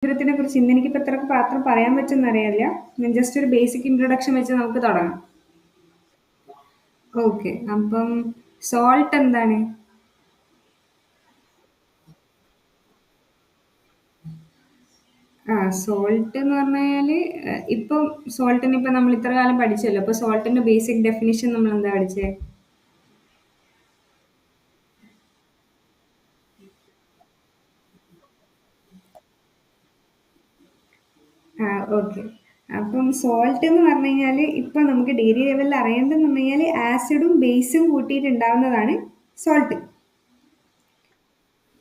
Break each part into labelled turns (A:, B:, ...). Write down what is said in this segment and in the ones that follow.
A: ത്തിനെ കുറിച്ച് ഇന്ന് എനിക്കിപ്പോൾ ഇത്രക്ക് മാത്രം പറയാൻ പറ്റുമെന്ന് അറിയില്ല. ഞാൻ ജസ്റ്റ് ഒരു ബേസിക് ഇൻട്രൊഡക്ഷൻ വെച്ച് നമുക്ക് തുടങ്ങാം. ഓക്കെ. അപ്പം സോൾട്ട് എന്താണ്? സോൾട്ട് എന്ന് പറഞ്ഞു കഴിഞ്ഞാൽ ഇപ്പം സോൾട്ടിന് ഇപ്പം നമ്മൾ ഇത്ര കാലം പഠിച്ചല്ലോ. അപ്പോൾ സോൾട്ടിന്റെ ബേസിക് ഡെഫിനിഷൻ നമ്മൾ എന്താ പഠിച്ചത്? ഓക്കെ. അപ്പം സോൾട്ട് എന്ന് പറഞ്ഞു കഴിഞ്ഞാൽ ഇപ്പം നമുക്ക് ഡെയിലി ലെവലിൽ അറിയേണ്ടതെന്ന് പറഞ്ഞു കഴിഞ്ഞാൽ ആസിഡും ബേസും കൂട്ടിയിട്ടുണ്ടാവുന്നതാണ് സോൾട്ട്.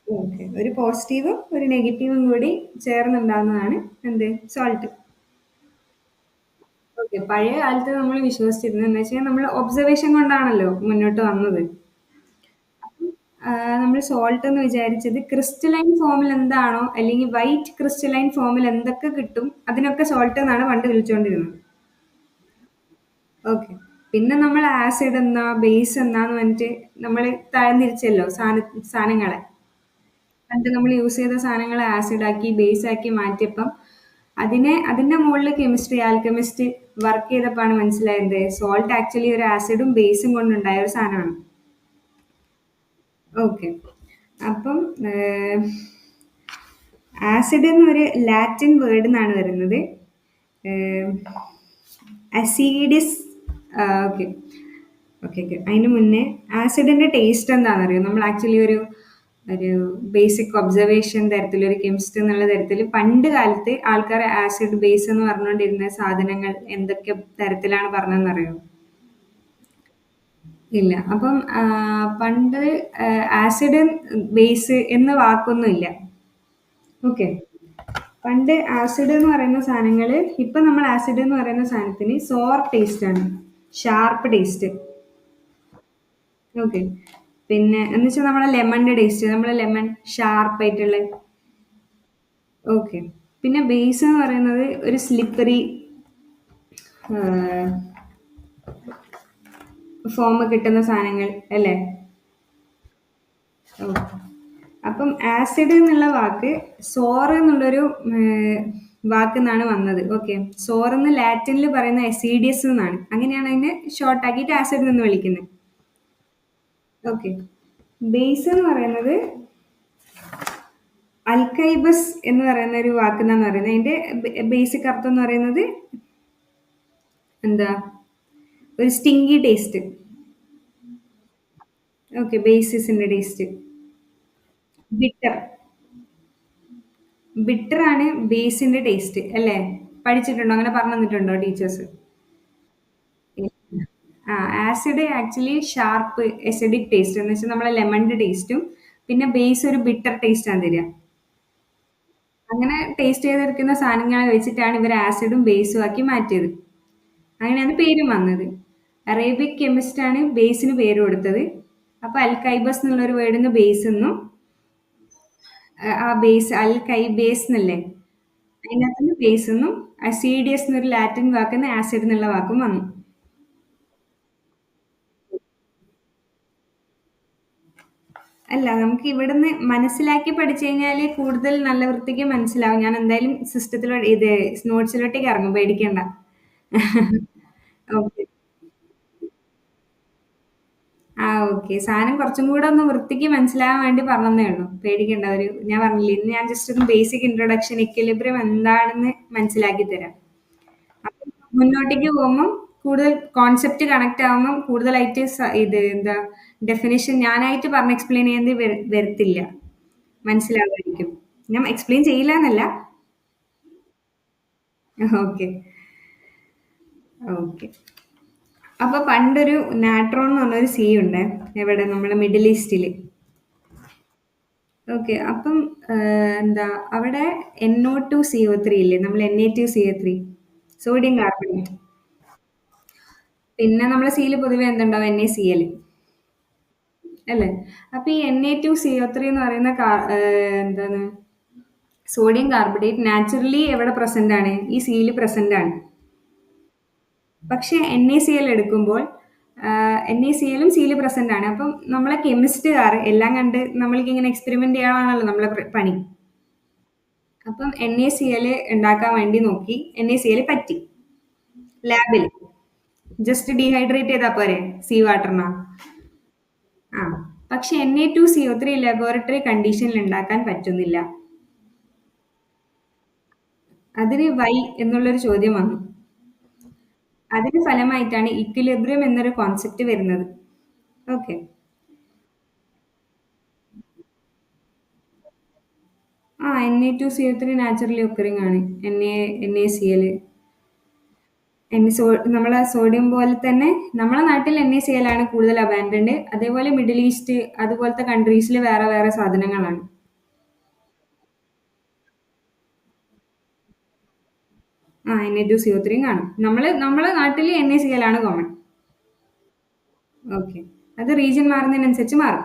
A: ഓക്കെ. ഒരു പോസിറ്റീവും ഒരു നെഗറ്റീവും കൂടി ചേർന്നുണ്ടാവുന്നതാണ് എന്ത് സോൾട്ട്. ഓക്കെ. പഴയ കാലത്ത് നമ്മൾ വിശ്വസിച്ചിരുന്നത് എന്താ വെച്ചാൽ നമ്മൾ ഒബ്സർവേഷൻ കൊണ്ടാണല്ലോ മുന്നോട്ട് വന്നത്. നമ്മൾ സോൾട്ട് എന്ന് വിചാരിച്ചത് ക്രിസ്റ്റലൈൻ ഫോമിൽ എന്താണോ അല്ലെങ്കിൽ വൈറ്റ് ക്രിസ്റ്റലൈൻ ഫോമിൽ എന്തൊക്കെ കിട്ടും അതിനൊക്കെ സോൾട്ട് എന്നാണ് പണ്ട് വിളിച്ചുകൊണ്ടിരുന്നത്. ഓക്കെ. പിന്നെ നമ്മൾ ആസിഡ് എന്നാ ബേസ് എന്നാന്ന് പറഞ്ഞിട്ട് നമ്മൾ തരംതിരിച്ചല്ലോ സാധനങ്ങളെ. പണ്ട് നമ്മൾ യൂസ് ചെയ്ത സാധനങ്ങളെ ആസിഡ് ആക്കി ബേസ് ആക്കി മാറ്റിയപ്പം അതിന്റെ മുകളിൽ ആൽക്കെമിസ്റ്റ് വർക്ക് ചെയ്തപ്പോഴാണ് മനസ്സിലായത് സോൾട്ട് ആക്ച്വലി ഒരു ആസിഡും ബേസും കൊണ്ടുണ്ടായ ഒരു സാധനമാണ്. ഓക്കെ. അപ്പം ആസിഡ് എന്നൊരു ലാറ്റിൻ വേർഡ് നിന്നാണ് വരുന്നത്. അസീഡിസ്. ഓക്കെ. Okay okay. അതിന് മുന്നേ ആസിഡിന്റെ ടേസ്റ്റ് എന്താണെന്നറിയോ? നമ്മൾ ആക്ച്വലി ഒരു ഒരു ബേസിക് ഒബ്സർവേഷൻ തരത്തിൽ ഒരു കെമിസ്റ്റ് എന്നുള്ള തരത്തിൽ പണ്ട് കാലത്ത് ആൾക്കാർ ആസിഡ് ബേസ് എന്ന് പറഞ്ഞുകൊണ്ടിരുന്ന സാധനങ്ങൾ എന്തൊക്കെ തരത്തിലാണ് പറഞ്ഞതെന്നറിയോ? ഇല്ല. അപ്പം പണ്ട് ആസിഡ് ബേസ് എന്ന വാക്കൊന്നും ഇല്ല. ഓക്കെ. പണ്ട് ആസിഡ് എന്ന് പറയുന്ന സാധനങ്ങൾ ഇപ്പം നമ്മൾ ആസിഡ് എന്ന് പറയുന്ന സാധനത്തിന് സോർ ടേസ്റ്റ് ആണ്, ഷാർപ്പ് ടേസ്റ്റ്. ഓക്കെ. പിന്നെ എന്ന് വെച്ചാൽ നമ്മളെ ലെമണിന്റെ ടേസ്റ്റ്, നമ്മളെ ലെമൺ ഷാർപ്പ് ആയിട്ടുള്ള. ഓക്കെ. പിന്നെ ബേസ് എന്ന് പറയുന്നത് ഒരു സ്ലിപ്പറി ഫോം കിട്ടുന്ന സാധനങ്ങൾ അല്ലേ? ഓക്കെ. അപ്പം ആസിഡ് എന്നുള്ള വാക്ക് സോർ എന്നുള്ളൊരു വാക്കിൽ നിന്നാണ് വന്നത്. ഓക്കെ. സോർ എന്ന് ലാറ്റിനിൽ പറയുന്ന എസീഡിയസ് എന്നാണ്. അങ്ങനെയാണ് അതിനെ ഷോർട്ട് ആക്കിയിട്ട് ആസിഡ് എന്ന് വിളിക്കുന്നത്. ഓക്കെ. ബേസ് എന്ന് പറയുന്നത് അൽക്കൈബസ് എന്ന് പറയുന്ന ഒരു വാക്ക് എന്നാണ് പറയുന്നത്. അതിന്റെ ബേസിക് അർത്ഥം എന്ന് പറയുന്നത് എന്താ? ഒരു സ്റ്റിങ്കി ടേസ്റ്റ്. ഓക്കെ. ബേസിസിന്റെ ടേസ്റ്റ്. ബിറ്റർ. ബിറ്റർ ആണ് ബേസിന്റെ ടേസ്റ്റ് അല്ലേ? പഠിച്ചിട്ടുണ്ടോ? അങ്ങനെ പറഞ്ഞു തന്നിട്ടുണ്ടോ teachers? Acid actually sharp acidic taste എന്ന് വെച്ചാൽ നമ്മളെ ലെമണിന്റെ ടേസ്റ്റും പിന്നെ ബേസ് ഒരു ബിറ്റർ ടേസ്റ്റ് ആണ് തരിക. അങ്ങനെ ടേസ്റ്റ് ചെയ്തെടുക്കുന്ന സാധനങ്ങൾ വെച്ചിട്ടാണ് ഇവർ ആസിഡും ബേസും ആക്കി മാറ്റിയത്. അങ്ങനെയാണ് പേര് വന്നത്. അറേബ്യക് കെമിസ്റ്റ് ആണ് ബേസിന് പേര് കൊടുത്തത്. അപ്പൊ അൽക്കൈബസ് എന്നുള്ളൊരു വേർഡിന് ബേസ് എന്നും ആ ബേസ് അൽ കൈ ബേസ് എന്നല്ലേ, അതിനകത്ത് ബേസ് എന്നും അസീഡിയസ് എന്നൊരു ലാറ്റിൻ വാക്കിന്ന് ആസിഡ് എന്നുള്ള വാക്കും വന്നു. അല്ല, നമുക്ക് ഇവിടുന്ന് മനസ്സിലാക്കി പഠിച്ചു കഴിഞ്ഞാൽ കൂടുതൽ നല്ല വൃത്തിക്ക് മനസ്സിലാവും. ഞാൻ എന്തായാലും സിസ്റ്റത്തിലോട്ട് ഇത് നോട്ട്സിലോട്ടേക്ക് ഇറങ്ങും, പേടിക്കണ്ട. ഓക്കെ. ഓക്കെ. സാധനം കുറച്ചും കൂടെ ഒന്ന് വൃത്തിക്ക് മനസ്സിലാവാൻ വേണ്ടി പറഞ്ഞതേ ഉള്ളൂ, പേടിക്കണ്ട. ഞാൻ പറഞ്ഞില്ലേ, ഇന്ന് ഞാൻ ജസ്റ്റ് ഒന്ന് ബേസിക് ഇൻട്രൊഡക്ഷൻ ഇക്വിലിബ്രിയം എന്താണെന്ന് മനസ്സിലാക്കി തരാം. അപ്പം മുന്നോട്ടേക്ക് പോകുമ്പോൾ കൂടുതൽ കോൺസെപ്റ്റ് കണക്ട് ആവുമ്പോൾ കൂടുതലായിട്ട് ഇത് എന്താ ഡെഫിനേഷൻ ഞാനായിട്ട് പറഞ്ഞ് എക്സ്പ്ലെയിൻ ചെയ്യുന്നത് വരത്തില്ല, മനസ്സിലാവുമായിരിക്കും. ഞാൻ എക്സ്പ്ലെയിൻ ചെയ്യില്ല എന്നല്ല. ഓക്കെ. ഓക്കെ. അപ്പൊ പണ്ടൊരു നാട്രോൺ എന്ന് പറഞ്ഞൊരു സീ ഉണ്ട്, എവിടെ? നമ്മുടെ മിഡിൽ ഈസ്റ്റില്. ഓക്കെ. അപ്പം എന്താ അവിടെ NO2CO3 ഇല്ലേ, നമ്മൾ Na2CO3, സോഡിയം കാർബണേറ്റ്. പിന്നെ നമ്മളെ സീല് പൊതുവെ എന്തുണ്ടാവും? NaCl അല്ലേ? അപ്പൊ ഈ Na2CO3 എന്ന് പറയുന്ന എന്താണ് സോഡിയം കാർബണേറ്റ് നാച്ചുറലി എവിടെ പ്രസന്റ് ആണ്? ഈ സീല് പ്രസന്റ് ആണ്. പക്ഷെ NaCl എടുക്കുമ്പോൾ NaClഉം സീല് പ്രസന്റ് ആണ്. അപ്പം നമ്മളെ കെമിസ്റ്റുകാർ എല്ലാം കണ്ട് നമ്മൾക്ക് ഇങ്ങനെ എക്സ്പെരിമെന്റ് ചെയ്യാനാണല്ലോ നമ്മളെ പണി. അപ്പം NaCl ഉണ്ടാക്കാൻ വേണ്ടി നോക്കി. NaCl പറ്റി ലാബിൽ. ജസ്റ്റ് ഡീഹൈഡ്രേറ്റ് ചെയ്താൽ പോരെ സീ വാട്ടറിനാ. ആ, പക്ഷെ Na2CO3 ലബോറട്ടറി കണ്ടീഷനിൽ ഉണ്ടാക്കാൻ പറ്റുന്നില്ല. അതിന് വൈ എന്നുള്ളൊരു ചോദ്യം വന്നു. അതിന് ഫലമായിട്ടാണ് ഇക്വിലിബ്രിയം എന്നൊരു കോൺസെപ്റ്റ് വരുന്നത്. ഓക്കെ. ആ, Na2CO3 നാച്ചുറലി ഒക്കറിങ് ആണ്. NaCl. നമ്മളെ സോഡിയം പോലെ തന്നെ നമ്മളെ നാട്ടിൽ NaCl ആണ് കൂടുതൽ അബാൻഡൻഡ്. അതേപോലെ മിഡിൽ ഈസ്റ്റ് അതുപോലത്തെ കൺട്രീസിൽ വേറെ വേറെ സാധനങ്ങളാണ്. ആ, Na2CO3 കാണും. നമ്മളെ നാട്ടിൽ NaCl ആണ് കോമൺ. ഓക്കെ. അത് റീജിയൻ മാറുന്നതിനനുസരിച്ച് മാറും.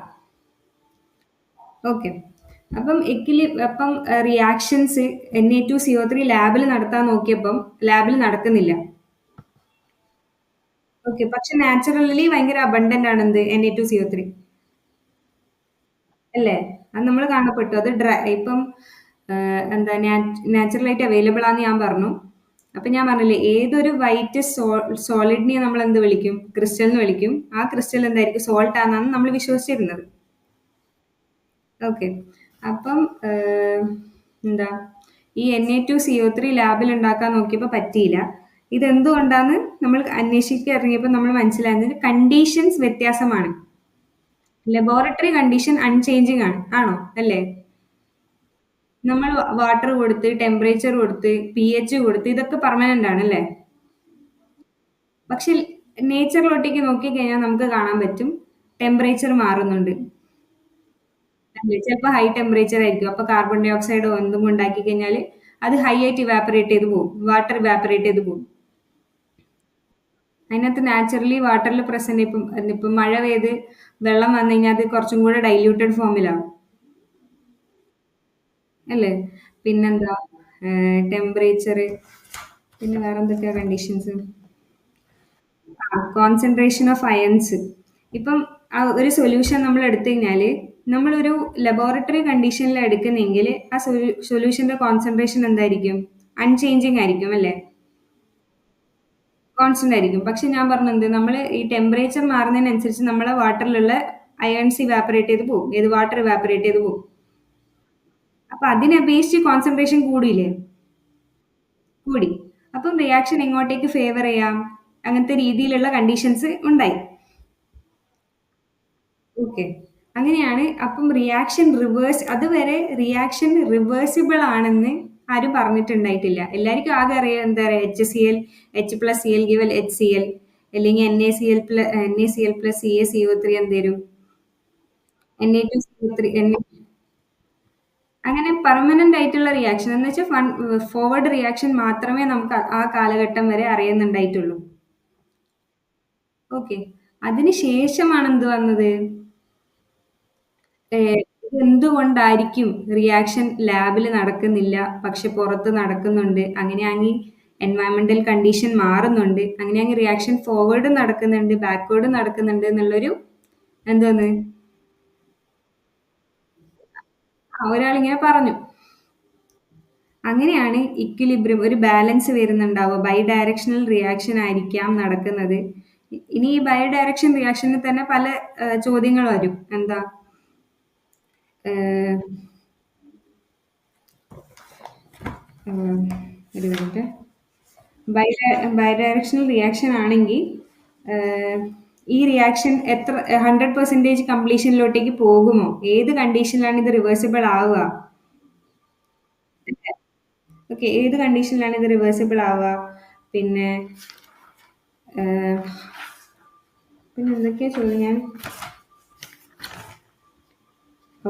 A: ഓക്കെ. അപ്പം റിയാക്ഷൻസ് Na2CO3 ലാബിൽ നടത്താൻ നോക്കിയപ്പം ലാബിൽ നടക്കുന്നില്ല. ഓക്കെ. പക്ഷെ നാച്ചുറലി ഭയങ്കര അബണ്ടന്റ് ആണ് എന്ത് Na2CO3 അല്ലേ? അത് നമ്മൾ കാണപ്പെട്ടു. അത് ഇപ്പം എന്താ നാച്ചുറലായിട്ട് അവൈലബിൾ ആണെന്ന് ഞാൻ പറഞ്ഞു. അപ്പൊ ഞാൻ പറഞ്ഞില്ലേ, ഏതൊരു വൈറ്റ് സോളിഡിനെ നമ്മൾ എന്ത് വിളിക്കും? ക്രിസ്റ്റൽ എന്ന് വിളിക്കും. ആ ക്രിസ്റ്റൽ എന്തായിരിക്കും? സോൾട്ട് ആണെന്നാണ് നമ്മൾ വിശ്വസിച്ചിരുന്നത്. ഓക്കെ. അപ്പം എന്താ ഈ Na2CO3 ലാബിൽ ഉണ്ടാക്കാൻ നോക്കിയപ്പോൾ പറ്റിയില്ല. ഇതെന്തുകൊണ്ടാന്ന് നമ്മൾ അന്വേഷിക്കാൻ ഇറങ്ങിയപ്പോൾ നമ്മൾ മനസ്സിലായത് കണ്ടീഷൻസ് വ്യത്യാസമാണ്. ലബോറട്ടറി കണ്ടീഷൻ അൺചേഞ്ചിങ് ആണ്. ആണോ? അല്ലേ? നമ്മൾ വാട്ടർ കൊടുത്ത് ടെമ്പറേച്ചർ കൊടുത്ത് pH കൊടുത്ത് ഇതൊക്കെ പെർമനന്റ് ആണ് അല്ലേ? പക്ഷെ നേച്ചറിലോട്ടേക്ക് നോക്കിക്കഴിഞ്ഞാൽ നമുക്ക് കാണാൻ പറ്റും ടെമ്പറേച്ചർ മാറുന്നുണ്ട്. അല്ലേ? ചിലപ്പോൾ ഹൈ ടെമ്പറേച്ചർ ആയിരിക്കും. അപ്പൊ കാർബൺ ഡൈ ഓക്സൈഡോ എന്തും ഉണ്ടാക്കി കഴിഞ്ഞാൽ അത് ഹൈ ആയിട്ട് ഇവാപ്പറേറ്റ് ചെയ്ത് പോകും. വാട്ടർ ഇവാപ്പറേറ്റ് ചെയ്ത് പോകും. അതിനകത്ത് നാച്ചുറലി വാട്ടറിൽ പ്രസന്റ് ഇപ്പം മഴ പെയ്ത് വെള്ളം വന്നു കഴിഞ്ഞാൽ അത് കുറച്ചും കൂടെ ഡൈല്യൂട്ടഡ് ഫോമിലാവും. അല്ലേ? പിന്നെന്താ ടെമ്പറേച്ചർ, പിന്നെ വേറെ എന്തൊക്കെയാ കണ്ടീഷൻസ്? Concentration of ions. ഇപ്പം ഒരു സൊല്യൂഷൻ നമ്മൾ എടുത്തു കഴിഞ്ഞാൽ നമ്മളൊരു ലബോറട്ടറി കണ്ടീഷനിൽ എടുക്കുന്നെങ്കിൽ ആ സൊല്യൂഷന്റെ കോൺസെൻട്രേഷൻ എന്തായിരിക്കും? അൺചേഞ്ചിങ് ആയിരിക്കും അല്ലേ? കോൺസ്റ്റന്റ് ആയിരിക്കും. പക്ഷെ ഞാൻ പറഞ്ഞത് നമ്മൾ ഈ ടെമ്പറേച്ചർ മാറുന്നതിനനുസരിച്ച് നമ്മളെ വാട്ടറിലുള്ള അയൺസ് ഇവാപ്പറേറ്റ് ചെയ്ത് പോകും. ഏത് വാട്ടർ ഇവാപ്പറേറ്റ് ചെയ്ത് പോകും. അപ്പൊ അതിനെ അപേക്ഷിച്ച് കോൺസെൻട്രേഷൻ കൂടിയില്ലേ? കൂടി. അപ്പം റിയാക്ഷൻ എങ്ങോട്ടേക്ക് ഫേവർ ചെയ്യാം? അങ്ങനത്തെ രീതിയിലുള്ള കണ്ടീഷൻസ് ഉണ്ടായി. ഓക്കെ. അങ്ങനെയാണ്. അപ്പം അതുവരെ റിയാക്ഷൻ റിവേഴ്സിബിൾ ആണെന്ന് ആരും പറഞ്ഞിട്ടുണ്ടായിട്ടില്ല. എല്ലാവർക്കും ആകെ അറിയാം എന്താ പറയുക, HCl H+Cl ഗിവൽ HCl, അല്ലെങ്കിൽ NaCl+CaCO3 എന്തേരും Na2CO3 അങ്ങനെ പെർമനന്റ് ആയിട്ടുള്ള റിയാക്ഷൻ എന്ന് വെച്ചാൽ ഫോർവേഡ് റിയാക്ഷൻ മാത്രമേ നമുക്ക് ആ കാലഘട്ടം വരെ അറിയുന്നുണ്ടായിട്ടുള്ളൂ. ഓക്കെ. അതിന് ശേഷമാണ് എന്ത് വന്നത്? എന്തുകൊണ്ടായിരിക്കും റിയാക്ഷൻ ലാബിൽ നടക്കുന്നില്ല പക്ഷെ പുറത്ത് നടക്കുന്നുണ്ട്? അങ്ങനെയാണെങ്കിൽ എൻവയറമെന്റൽ കണ്ടീഷൻ മാറുന്നുണ്ട്. അങ്ങനെയാണെങ്കിൽ റിയാക്ഷൻ ഫോർവേഡ് നടക്കുന്നുണ്ട്, ബാക്ക്വേർഡ് നടക്കുന്നുണ്ട് എന്നുള്ളൊരു എന്തോന്ന് ഒരാളിങ്ങനെ പറഞ്ഞു. അങ്ങനെയാണ് ഇക്വിലിബ്രിയം, ഒരു ബാലൻസ് വരുന്നുണ്ടാവുക. ബൈ ഡയറക്ഷണൽ റിയാക്ഷൻ ആയിരിക്കാം നടക്കുന്നത്. ഇനി ഈ ബൈ ഡയറക്ഷൻ റിയാക്ഷനിൽ തന്നെ പല ചോദ്യങ്ങൾ വരും. എന്താ ഒരു മിനിറ്റ്. ബൈഡയറക്ഷണൽ റിയാക്ഷൻ ആണെങ്കിൽ ഈ റിയാക്ഷൻ 100% കംപ്ലീഷനിലോട്ടേക്ക് പോകുമോ? ഏത് കണ്ടീഷനിലാണ് ഇത് റിവേഴ്സിബിൾ ആവുക? ഓക്കെ. ഏത് കണ്ടീഷനിലാണ് ഇത് റിവേഴ്സിബിൾ ആവുക? പിന്നെ പിന്നെ എന്തൊക്കെയാ ചോദ്യം? ഞാൻ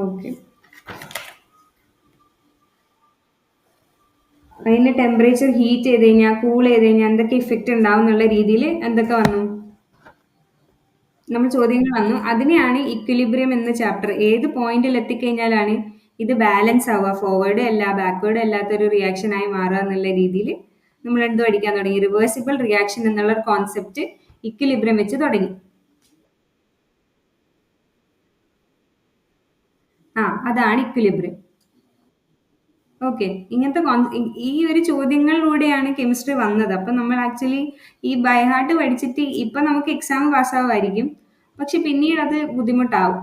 A: ഓക്കെ. അതിന്റെ ടെമ്പറേച്ചർ ഹീറ്റ് ചെയ്ത് കഴിഞ്ഞാൽ, കൂൾ ചെയ്ത് കഴിഞ്ഞാൽ എന്തൊക്കെ ഇഫക്റ്റ് ഉണ്ടാവും എന്നുള്ള രീതിയിൽ എന്തൊക്കെ വന്നു? നമ്മൾ ചോദ്യങ്ങൾ വന്നു. അതിനെയാണ് ഇക്വിലിബ്രിയം എന്ന ചാപ്റ്റർ. ഏത് പോയിന്റിൽ എത്തിക്കഴിഞ്ഞാലാണ് ഇത് ബാലൻസ് ആവുക, ഫോർവേഡ് അല്ല ബാക്ക്വേർഡ് അല്ലാത്തൊരു റിയാക്ഷൻ ആയി മാറുക എന്നുള്ള രീതിയിൽ നമ്മൾ എന്ത് പഠിക്കാൻ തുടങ്ങി? റിവേഴ്സിബിൾ റിയാക്ഷൻ എന്നുള്ള ഒരു കോൺസെപ്റ്റ് ഇക്വിലിബ്രിയം വെച്ച് തുടങ്ങി. അതാണ് ഇക്വിലിബ്രിയം. ഓക്കെ. ഇങ്ങനത്തെ ഈ ഒരു ചോദ്യങ്ങളിലൂടെയാണ് കെമിസ്ട്രി വന്നത്. അപ്പം നമ്മൾ ആക്ച്വലി ഈ ബൈ ഹാർട്ട് പഠിച്ചിട്ട് ഇപ്പം നമുക്ക് എക്സാം പാസ്സാവുമായിരിക്കും. പക്ഷെ പിന്നീട് അത് ബുദ്ധിമുട്ടാവും.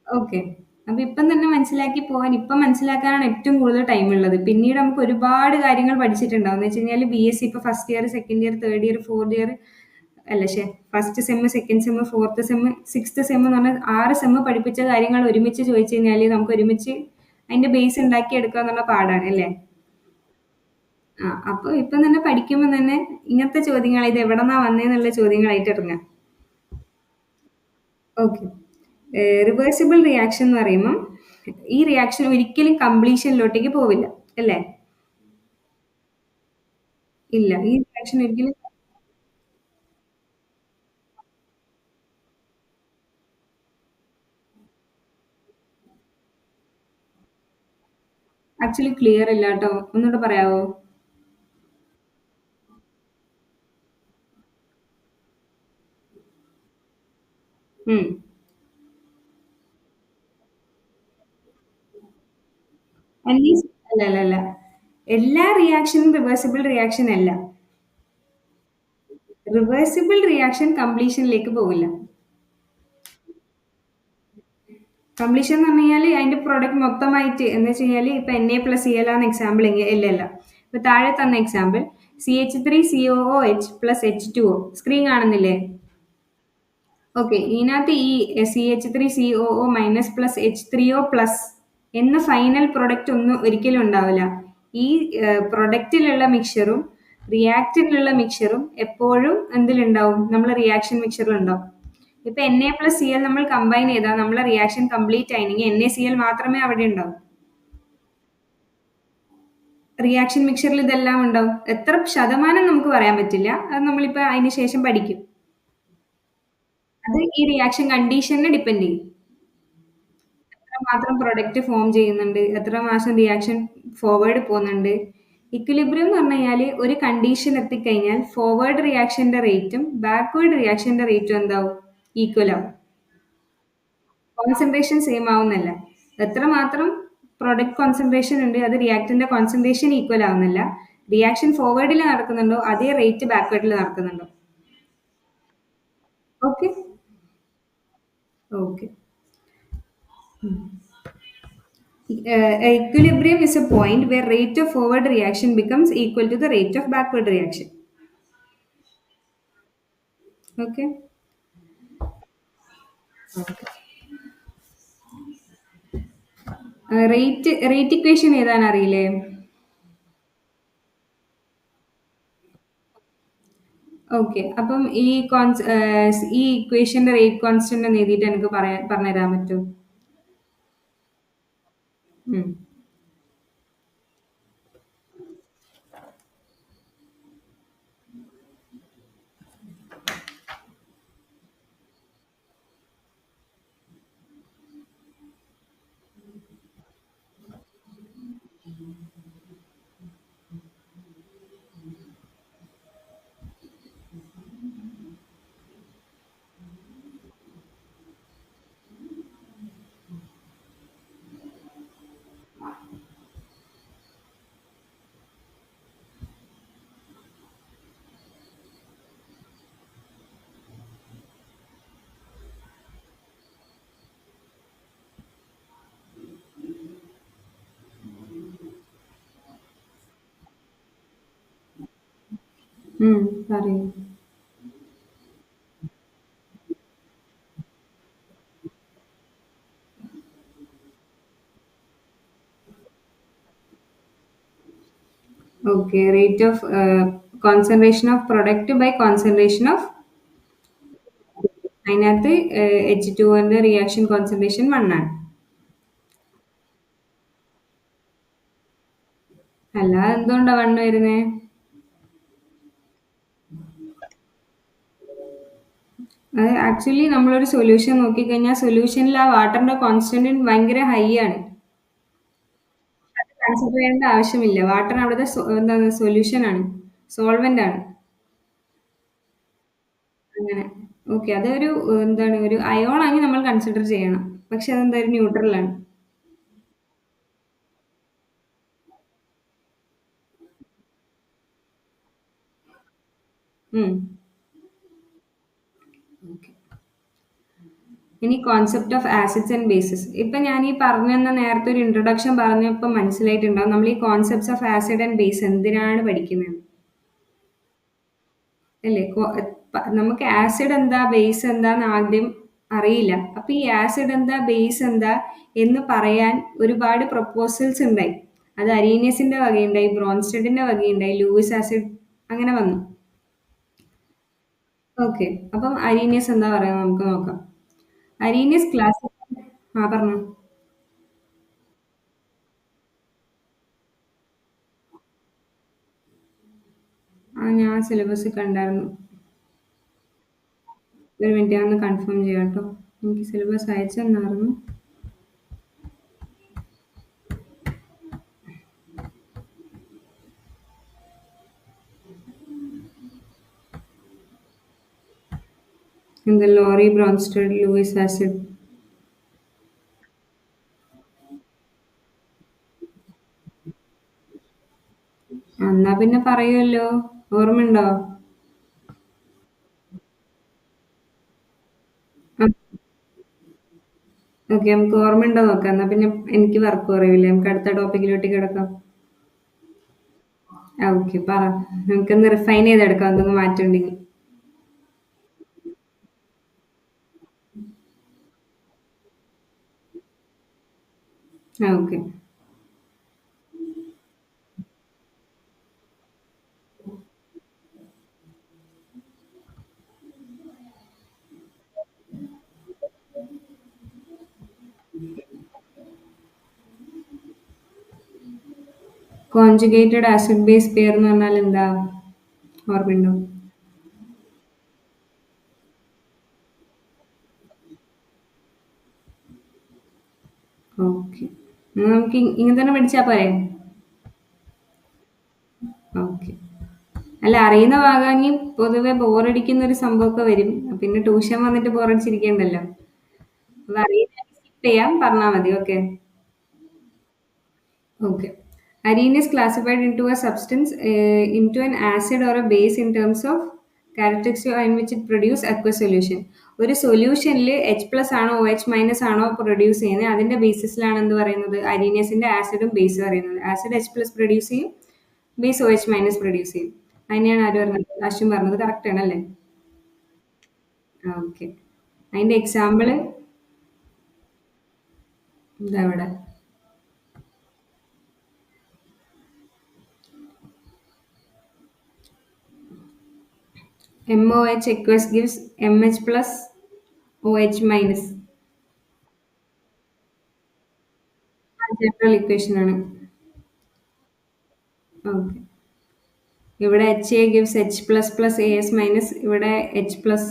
A: ഓക്കെ. അപ്പൊ ഇപ്പം തന്നെ മനസ്സിലാക്കി പോവാൻ ഇപ്പം മനസ്സിലാക്കാനാണ് ഏറ്റവും കൂടുതൽ ടൈം ഉള്ളത്. പിന്നീട് നമുക്ക് ഒരുപാട് കാര്യങ്ങൾ പഠിച്ചിട്ടുണ്ടാവും. എന്ന് വെച്ച് കഴിഞ്ഞാൽ ബിഎസ്സി ഇപ്പൊ first year, second year, third year, fourth year അല്ല first sem, second sem, fourth sem, sixth sem എന്ന് പറഞ്ഞാൽ 6 സെമ്മ് പഠിപ്പിച്ച കാര്യങ്ങൾ ഒരുമിച്ച് ചോദിച്ചു കഴിഞ്ഞാൽ നമുക്ക് ഒരുമിച്ച് അതിന്റെ ബേസ് ഉണ്ടാക്കി എടുക്കുക എന്നുള്ള പാടാണ് അല്ലേ? ആ അപ്പൊ ഇപ്പം തന്നെ പഠിക്കുമ്പോൾ തന്നെ ഇങ്ങനത്തെ ചോദ്യങ്ങൾ ഇത് എവിടെന്നാ വന്നേന്നുള്ള ചോദ്യങ്ങളായിട്ട് ഇറങ്ങാം. ഓക്കെ. റിവേഴ്സിബിൾ റിയാക്ഷൻ എന്ന് പറയുമ്പം ഈ റിയാക്ഷൻ ഒരിക്കലും കംപ്ലീഷനിലോട്ടേക്ക് പോവില്ല അല്ലേ? ഇല്ല. ഈ റിയാക്ഷൻ ഒരിക്കലും ആക്ച്വലി ക്ലിയർ ഇല്ല കേട്ടോ. ഒന്നുകൂടെ പറയാവോ? ഉം. അറ്റ്ലീസ്റ്റ് അല്ല അല്ല അല്ല. എല്ലാ റിയാക്ഷനും റിവേഴ്സിബിൾ റിയാക്ഷൻ അല്ല. റിവേഴ്സിബിൾ റിയാക്ഷൻ കംപ്ലീഷനിലേക്ക് പോകില്ല. കംപ്ലീഷൻ എന്ന് പറഞ്ഞു കഴിഞ്ഞാൽ അതിന്റെ പ്രോഡക്റ്റ് മൊത്തമായിട്ട് എന്ന് വെച്ച് കഴിഞ്ഞാൽ ഇപ്പൊ Na+Cl ആണ് എക്സാമ്പിൾ എങ്കിൽ ഇല്ലല്ല. ഇപ്പൊ താഴെ തന്ന എക്സാമ്പിൾ CH3COOH+H2O സ്ക്രീൻ കാണുന്നില്ലേ? ഓക്കെ. ഇതിനകത്ത് ഈ CH3COO- +H3O+ എന്ന ഫൈനൽ പ്രൊഡക്റ്റ് ഒന്നും ഒരിക്കലും ഉണ്ടാവില്ല. ഈ പ്രൊഡക്റ്റിലുള്ള മിക്സറും റിയാക്റ്റിലുള്ള മിക്സറും എപ്പോഴും എന്തിലുണ്ടാവും? നമ്മൾ റിയാക്ഷൻ മിക്സറിലുണ്ടാവും. ഇപ്പൊ Na+Cl നമ്മൾ കമ്പൈൻ ചെയ്താൽ നമ്മളെ റിയാക്ഷൻ കംപ്ലീറ്റ് ആയില്ലെങ്കിൽ NaCl മാത്രമേ അവിടെ ഉണ്ടാവും. റിയാക്ഷൻ മിക്സറിൽ ഇതെല്ലാം ഉണ്ടാവും. എത്ര ശതമാനം നമുക്ക് പറയാൻ പറ്റില്ല. അത് നമ്മളിപ്പോ അതിന് ശേഷം പഠിക്കും. അത് ഈ റിയാക്ഷൻ കണ്ടീഷനെ ഡിപ്പെൻഡ് ചെയ്യും. എത്രമാത്രം പ്രൊഡക്റ്റ് ഫോം ചെയ്യുന്നുണ്ട്, എത്രമാത്രം റിയാക്ഷൻ ഫോർവേഡ് പോകുന്നുണ്ട്. ഇക്വിലിബ്രിയം എന്ന് പറഞ്ഞു കഴിഞ്ഞാൽ ഒരു കണ്ടീഷൻ എത്തിക്കഴിഞ്ഞാൽ ഫോർവേഡ് റിയാക്ഷന്റെ റേറ്റും ബാക്ക്വേർഡ് റിയാക്ഷന്റെ റേറ്റും എന്താവും? ഈക്വൽ ആവും. കോൺസെൻട്രേഷൻ സെയിം ആവുന്നല്ല. എത്രമാത്രം പ്രൊഡക്റ്റ് കോൺസെൻട്രേഷൻ ഉണ്ട് അത് റിയാക്ടന്റെ കോൺസെൻട്രേഷൻ ഈക്വൽ ആവുന്നില്ല. റിയാക്ഷൻ ഫോർവേഡിൽ നടക്കുന്നുണ്ടോ അതേ റേറ്റ് ബാക്ക്വേർഡിൽ നടക്കുന്നുണ്ടോ? Okay. Okay. Equilibrium is a point where rate of forward reaction becomes equal to the rate of backward reaction. Okay. Rate equation ഏതാണ് അറിയില്ലേ? ഓക്കെ. അപ്പം ഈ ഇക്വേഷന്റെ റേറ്റ് കോൺസ്റ്റന്റ് എന്ന് എഴുതിയിട്ട് എനിക്ക് പറഞ്ഞുതരാൻ പറ്റുമോ? ഉം. ഉം. പറയൂ. Okay. Rate of concentration of product by concentration of അതിനകത്ത് H2O റിയാക്ഷൻ കോൺസെൻട്രേഷൻ 1 ആണ്. അല്ലാതെ എന്തുകൊണ്ടാ 1 വരുന്നേ? അത് ആക്ച്വലി നമ്മളൊരു സൊല്യൂഷൻ നോക്കിക്കഴിഞ്ഞാൽ സൊല്യൂഷനിൽ ആ വാട്ടറിന്റെ കോൺസ്റ്റന്റ് ഭയങ്കര ഹൈ ആണ്. അത് കൺസിഡർ ചെയ്യേണ്ട ആവശ്യമില്ല. വാട്ടർ അവിടുത്തെ എന്താണ് സൊല്യൂഷൻ ആണ്, സോൾവെന്റ് ആണ്. അങ്ങനെ. ഓക്കെ. അതൊരു എന്താണ് ഒരു അയോൺ ആയി നമ്മൾ കൺസിഡർ ചെയ്യണം. പക്ഷെ അതെന്താ ഒരു ന്യൂട്രൽ ആണ്. ഉം. ഓക്കെ. ഇനി concept of acids and bases. ഇപ്പൊ ഞാൻ ഈ പറഞ്ഞ നേരത്തെ ഒരു ഇൻട്രൊഡക്ഷൻ പറഞ്ഞപ്പോൾ മനസ്സിലായിട്ടുണ്ടാവും നമ്മൾ ഈ concepts of acid and base എന്തിനാണ് പഠിക്കുന്നത് അല്ലേ? നമുക്ക് ആസിഡ് എന്താ ബേസ് എന്താന്ന് ആദ്യം അറിയില്ല. അപ്പൊ ഈ ആസിഡ് എന്താ ബേസ് എന്താ എന്ന് പറയാൻ ഒരുപാട് പ്രൊപ്പോസൽസ് ഉണ്ടായി. അത് അരീനിയസിന്റെ വകയുണ്ടായി, ബ്രോൺസ്റ്റഡിന്റെ വകയുണ്ടായി, ലൂയിസ് ആസിഡ് അങ്ങനെ വന്നു. ഓക്കെ, അപ്പം അരീനിയസ് എന്താ പറയാ നമുക്ക് നോക്കാം. അരീനിയസ് ക്ലാസ് ആ പറഞ്ഞു. ആ ഞാൻ സിലബസ് കണ്ടായിരുന്നു. ഒരു മിനിറ്റ് ഞാൻ ഒന്ന് കൺഫേം ചെയ്യാം കേട്ടോ. എനിക്ക് സിലബസ് അയച്ചു തന്നായിരുന്നു. എന്താ ലോറി ബ്രോൺസ്റ്റഡ് ലൂയിസ് ആസിഡ്. എന്നാ പിന്നെ പറയുമല്ലോ, ഓർമ്മയുണ്ടോ? ഓക്കെ, നമുക്ക് ഓർമ്മയുണ്ടോ നോക്കാം. എന്നാ പിന്നെ എനിക്ക് വർക്ക് കുറയില്ല, നമുക്ക് അടുത്ത ടോപ്പിക്കിലോട്ട് കിടക്കാം. ആ ഓക്കെ, പറ. നമുക്കൊന്ന് റിഫൈൻ ചെയ്തെടുക്കാം എന്തെങ്കിലും മാറ്റം ഉണ്ടെങ്കിൽ. ആ okay. Conjugated acid base pair എന്ന് പറഞ്ഞാൽ എന്താ, ഓർമ്മയുണ്ടോ? ഓക്കെ, നമുക്ക് ഇങ്ങനെ തന്നെ പഠിച്ചാൽ പോരെ? ഓക്കെ. അല്ല, അറിയുന്ന ഭാഗമെങ്കിൽ പൊതുവെ ബോറടിക്കുന്ന ഒരു സംഭവമൊക്കെ വരും. പിന്നെ ട്യൂഷൻ വന്നിട്ട് ബോറടിച്ചിരിക്കണ്ടല്ലോ. അത് അറിയില്ല, സ്കിപ്പ് ചെയ്യാം, പറഞ്ഞാൽ മതി. Okay. Okay. Arene is classified into a substance, into an acid or a base in terms of characteristics in which it produce aqueous solution. ഒരു സൊല്യൂഷനിൽ എച്ച് പ്ലസ് ആണോ ഒ എച്ച് മൈനസ് ആണോ പ്രൊഡ്യൂസ് ചെയ്യുന്നത് അതിന്റെ ബേസിസിലാണ് എന്ത് പറയുന്നത്, അരീനിയസിന്റെ ആസിഡും ബേസ് പറയുന്നത്. ആസിഡ് എച്ച് പ്ലസ് പ്രൊഡ്യൂസ് ചെയ്യും, base O H minus produce ചെയ്യും. അതിനെയാണ് ആര് പറഞ്ഞത്, അശ്വിൻ പറഞ്ഞത്. കറക്റ്റ് ആണല്ലേ? ഓക്കെ. അതിന്റെ എക്സാമ്പിള് ഇതാ ഇവിടെ. MOH aqueous gives MH plus OH minus. General equation ആണ്. ഓക്കെ. ഇവിടെ H A gives H plus plus A S minus, ഇവിടെ H plus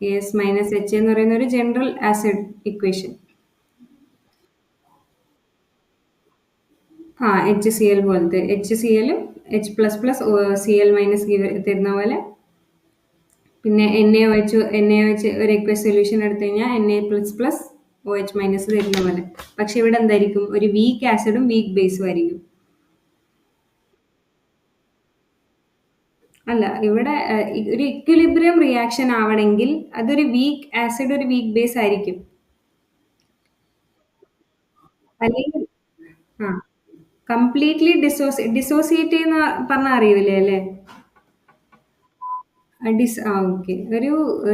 A: A S minus H എന്ന് പറയുന്ന ഒരു ജനറൽ ആസിഡ് ഇക്വേഷൻ. ആ എച്ച് സി എൽ പോലത്തെ, H C എല്ലും H plus plus C L minus തരുന്ന പോലെ. പിന്നെ എൻ എ വെച്ച് ഒരു എക്വസ് സൊല്യൂഷൻ എടുത്തു കഴിഞ്ഞാൽ N A plus plus O H minus തരുന്ന പോലെ. പക്ഷെ ഇവിടെ എന്തായിരിക്കും, ഒരു വീക്ക് ആസിഡും വീക്ക് ബേസും ആയിരിക്കും. അല്ല, ഇവിടെ ഒരു ഇക്വിലിബ്രിയം റിയാക്ഷൻ ആവണമെങ്കിൽ അതൊരു വീക്ക് ആസിഡ് ഒരു വീക്ക് ബേസ് ആയിരിക്കും. അല്ലെങ്കിൽ ആ കംപ്ലീറ്റ്ലി ഡിസോസിയേറ്റ് ചെയ്യുന്ന പറഞ്ഞാൽ അറിയില്ലേ അല്ലേ? ഓക്കെ. ഒരു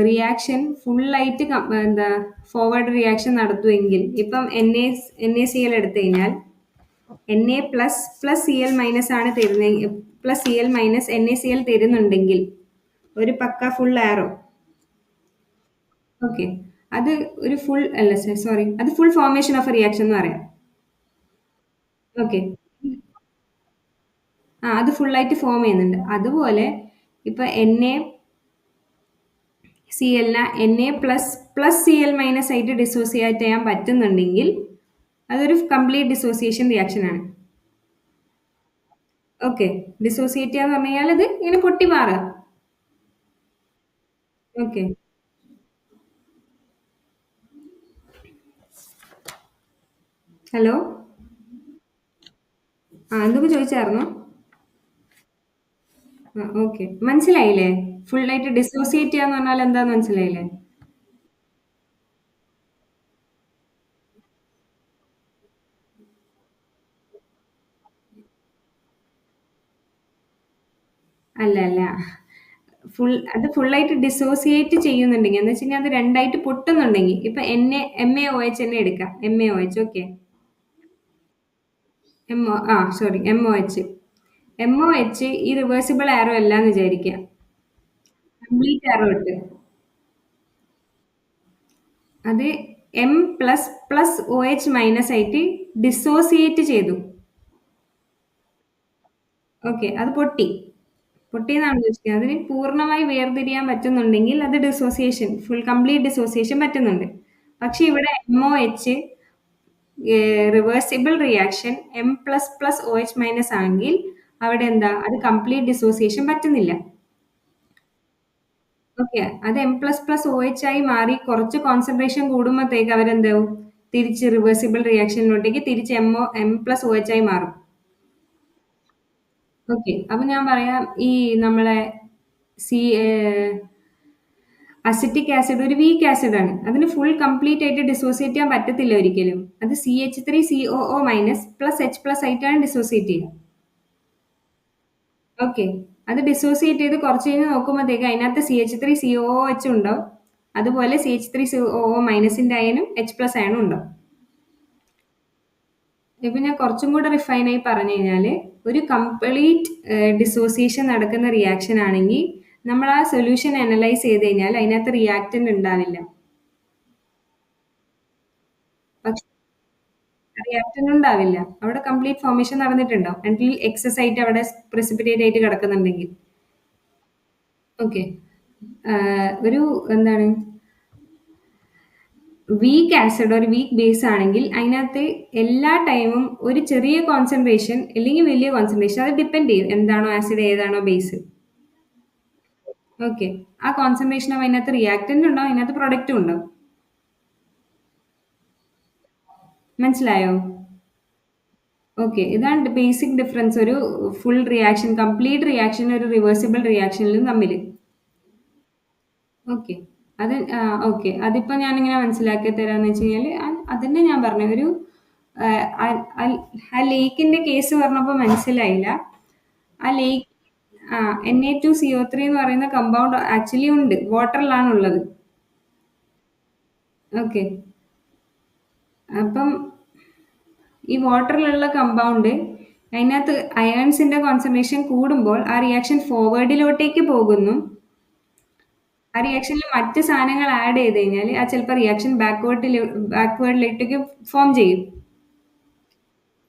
A: റിയാക്ഷൻ ഫുള്ളായിട്ട് എന്താ ഫോർവേഡ് റിയാക്ഷൻ നടത്തുമെങ്കിൽ, ഇപ്പം എൻ എ സി എൽ എടുത്തു കഴിഞ്ഞാൽ N A plus plus C L minus ആണ് തരുന്നത്, plus C L minus N A C L തരുന്നുണ്ടെങ്കിൽ ഒരു പക്ക ഫുൾ ആറോ. ഓക്കെ. അത് ഒരു ഫുൾ അല്ല, സോറി, അത് ഫുൾ ഫോർമേഷൻ ഓഫ് റിയാക്ഷൻ എന്ന് പറയാം. ഓക്കെ. അത് ഫുള്ളായിട്ട് ഫോം ചെയ്യുന്നുണ്ട്. അതുപോലെ ഇപ്പൊ NaCl Na plus C L minus ആയിട്ട് ഡിസോസിയേറ്റ് ചെയ്യാൻ പറ്റുന്നുണ്ടെങ്കിൽ അതൊരു കംപ്ലീറ്റ് ഡിസോസിയേഷൻ റിയാക്ഷൻ ആണ്. ഓക്കെ. ഡിസോസിയേറ്റ് ചെയ്യാന്ന് പറഞ്ഞു കഴിഞ്ഞാൽ അത് ഇങ്ങനെ പൊട്ടി മാറുക. ഓക്കെ. ഹലോ. എന്തൊക്കെ ചോദിച്ചായിരുന്നു? ഓക്കെ, മനസ്സിലായില്ലേ? ഫുൾ ആയിട്ട് ഡിസോസിയേറ്റ് ചെയ്യാന്ന് പറഞ്ഞാൽ എന്താന്ന് മനസ്സിലായില്ലേ? അല്ല അല്ല. അത് ഫുള്ളായിട്ട് ഡിസോസിയേറ്റ് ചെയ്യുന്നുണ്ടെങ്കിൽ എന്ന് വെച്ച് കഴിഞ്ഞാൽ അത് രണ്ടായിട്ട് പൊട്ടുന്നുണ്ടെങ്കിൽ ഇപ്പൊ MaOH തന്നെ എടുക്കാം. MaOH okay. MOH. MOH ഈ റിവേഴ്സിബിൾ ആരോ അല്ലാന്ന് വിചാരിക്കുക. കംപ്ലീറ്റ് ആരോ ഇട്ട് അത് M++ OH മൈനസ് ആയിട്ട് ഡിസോസിയേറ്റ് ചെയ്തു. ഓക്കെ, അത് പൊട്ടി. പൊട്ടിയെന്നാണ് ഉദ്ദേശിക്കുന്നത്. അതിന് പൂർണ്ണമായി വേർതിരിയാൻ പറ്റുന്നുണ്ടെങ്കിൽ അത് ഡിസോസിയേഷൻ, ഫുൾ കംപ്ലീറ്റ് ഡിസോസിയേഷൻ പറ്റുന്നുണ്ട്. പക്ഷെ ഇവിടെ MOH reversible reaction M++ OH minus ആണെങ്കിൽ അവിടെ എന്താ അത് കംപ്ലീറ്റ് ഡിസോസിയേഷൻ പറ്റുന്നില്ല. ഓക്കെ, അത് M++ OH ആയി മാറി കുറച്ച് കോൺസെൻട്രേഷൻ കൂടുമ്പോഴത്തേക്ക് അവരെന്താവും തിരിച്ച് റിവേഴ്സിബിൾ റിയാക്ഷനിലോട്ടേക്ക് തിരിച്ച് M+OH ആയി മാറും. ഓക്കെ, അപ്പൊ ഞാൻ പറയാം ഈ നമ്മളെ സി അസിറ്റിക് ആസിഡ് ഒരു വീക്ക് ആസിഡ് ആണ്. അതിന് ഫുൾ കംപ്ലീറ്റ് ആയിട്ട് ഡിസോസിയേറ്റ് ചെയ്യാൻ പറ്റത്തില്ല ഒരിക്കലും. അത് CH3COO- ആയിട്ടാണ് ഡിസോസിയേറ്റ് ചെയ്യുക. ഓക്കെ, അത് ഡിസോസിയേറ്റ് ചെയ്ത് കുറച്ച് കഴിഞ്ഞ് നോക്കുമ്പോഴത്തേക്ക് അതിനകത്ത് CH3COOH ഉണ്ടാവും. അതുപോലെ CH3COO- അയനും H+ അയണും ഉണ്ടാവും. ഇപ്പൊ ഞാൻ കുറച്ചും കൂടെ റിഫൈൻ ആയി പറഞ്ഞു കഴിഞ്ഞാല് ഒരു കംപ്ലീറ്റ് ഡിസോസിയേഷൻ നടക്കുന്ന റിയാക്ഷൻ ആണെങ്കിൽ നമ്മൾ ആ സൊല്യൂഷൻ അനലൈസ് ചെയ്ത് കഴിഞ്ഞാൽ അതിനകത്ത് റിയാക്റ്റന്റ് ഉണ്ടാവില്ല. പക്ഷെ റിയാക്റ്റന്റ് ഉണ്ടാവില്ല, അവിടെ കംപ്ലീറ്റ് ഫോർമേഷൻ നടന്നിട്ടുണ്ടാവും അണ്ടിൽ എക്സസ് ആയിട്ട് അവിടെ പ്രസിപ്പിറ്റേറ്റ് ആയിട്ട് കിടക്കുന്നുണ്ടെങ്കിൽ. ഓക്കെ, ഒരു എന്താണ് വീക്ക് ആസിഡ് ഒരു വീക്ക് ബേസ് ആണെങ്കിൽ അതിനകത്ത് എല്ലാ ടൈമും ഒരു ചെറിയ കോൺസെൻട്രേഷൻ അല്ലെങ്കിൽ വലിയ കോൺസെൻട്രേഷൻ അത് ഡിപ്പെൻഡ് ചെയ്യും എന്താണോ ആസിഡ് ഏതാണോ ബേസ്. ഓക്കെ, ആ കോൺസെൻട്രേഷൻ ആവുമ്പോൾ അതിനകത്ത് റിയാക്റ്റന്റ് ഉണ്ടാവും, അതിനകത്ത് പ്രൊഡക്റ്റും ഉണ്ടാവും. മനസ്സിലായോ? ഓക്കെ, ഇതാണ് ബേസിക് ഡിഫറൻസ് ഒരു ഫുൾ റിയാക്ഷൻ കംപ്ലീറ്റ് റിയാക്ഷൻ ഒരു റിവേഴ്സിബിൾ റിയാക്ഷനിലും തമ്മിൽ. ഓക്കെ, അത് ഓക്കെ, അതിപ്പോൾ ഞാനിങ്ങനെ മനസ്സിലാക്കി തരാമെന്ന് വെച്ച് കഴിഞ്ഞാൽ അതന്നെ ഞാൻ പറഞ്ഞു ഒരു ആ, ആ ആ ലേക്കിന്റെ കേസ് പറഞ്ഞപ്പോൾ മനസ്സിലായില്ല. ആ ലേക്ക് ആ Na2CO3 എന്ന് പറയുന്ന കമ്പൗണ്ട് ആക്ച്വലി ഉണ്ട്, വാട്ടറിലാണ് ഉള്ളത്. ഓക്കെ, അപ്പം ഈ വാട്ടറിലുള്ള കമ്പൗണ്ട് അതിനകത്ത് അയൺസിന്റെ കോൺസെൻട്രേഷൻ കൂടുമ്പോൾ ആ റിയാക്ഷൻ ഫോർവേഡിലോട്ടേക്ക് പോകുന്നു. ആ റിയാക്ഷനിൽ മറ്റ് സാധനങ്ങൾ ആഡ് ചെയ്ത് കഴിഞ്ഞാൽ ആ ചിലപ്പോൾ റിയാക്ഷൻ ബാക്ക്വേർഡിലേക്ക് ഫോം ചെയ്യും.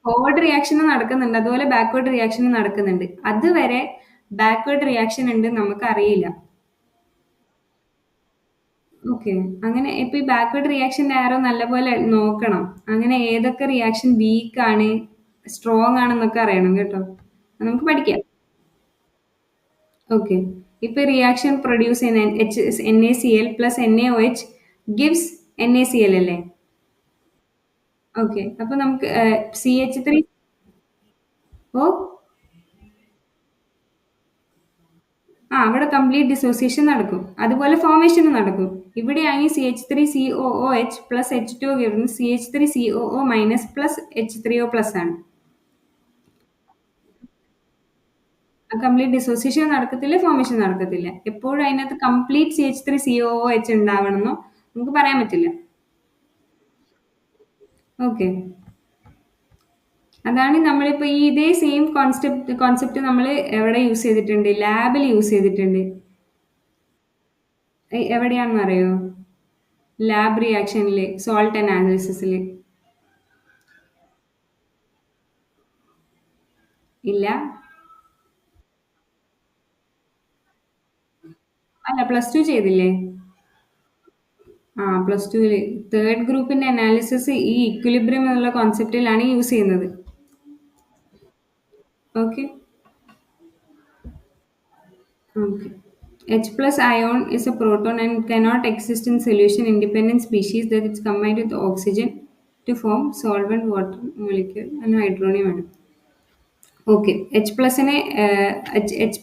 A: ഫോർവേഡ് റിയാക്ഷനും നടക്കുന്നുണ്ട്, അതുപോലെ ബാക്ക്വേർഡ് റിയാക്ഷനും നടക്കുന്നുണ്ട്. അതുവരെ ബാക്ക്വേർഡ് റിയാക്ഷൻ ഉണ്ട് നമുക്ക് അറിയില്ല. ഓക്കെ, അങ്ങനെ ഇപ്പൊ ഈ ബാക്ക്വേർഡ് റിയാക്ഷന്റെ ആരോ നല്ലപോലെ നോക്കണം. അങ്ങനെ ഏതൊക്കെ റിയാക്ഷൻ വീക്ക് ആണ് സ്ട്രോങ് ആണെന്നൊക്കെ അറിയണം കേട്ടോ. അത് നമുക്ക് പഠിക്കാം. ഓക്കെ, ഇപ്പൊ റിയാക്ഷൻ പ്രൊഡ്യൂസ് ചെയ്യുന്ന NaCl plus NaOH gives NaCl അല്ലേ? ഓക്കെ, അപ്പൊ നമുക്ക് CH3 ഓ അവിടെ കംപ്ലീറ്റ് ഡിസോസിയേഷൻ നടക്കും, അതുപോലെ ഫോർമേഷനും നടക്കും. ഇവിടെയാണെങ്കിൽ CH3COOH പ്ലസ് H2O വരുന്നത് CH3COO- പ്ലസ് H3O+ ആണ്. കംപ്ലീറ്റ് ഡിസോസിയേഷൻ നടക്കത്തില്ല, ഫോർമേഷൻ നടക്കത്തില്ല. എപ്പോഴും അതിനകത്ത് കംപ്ലീറ്റ് CH3COOH ഉണ്ടാവണമെന്നോ നമുക്ക് പറയാൻ പറ്റില്ല. ഓക്കെ, അതാണ് നമ്മളിപ്പോൾ ഈ ഇതേ സെയിം കോൺസെപ്റ്റ് നമ്മൾ എവിടെ യൂസ് ചെയ്തിട്ടുണ്ട്, ലാബിൽ യൂസ് ചെയ്തിട്ടുണ്ട്. എവിടെയാണെന്ന് അറിയോ? ലാബ് റിയാക്ഷനിൽ, സോൾട്ട് അനാലിസിസിൽ. ഇല്ല, അല്ല +2 ചെയ്തില്ലേ? +2 തേർഡ് ഗ്രൂപ്പിന്റെ അനാലിസിസ് ഈ ഇക്വിലിബ്രിയം എന്നുള്ള കോൺസെപ്റ്റിലാണ് യൂസ് ചെയ്യുന്നത്. Okay, okay. H+ ion is a proton and cannot exist in solution independent species that it's combined with oxygen to form solvent water molecule and hydronium atom. Okay, H+നെ H++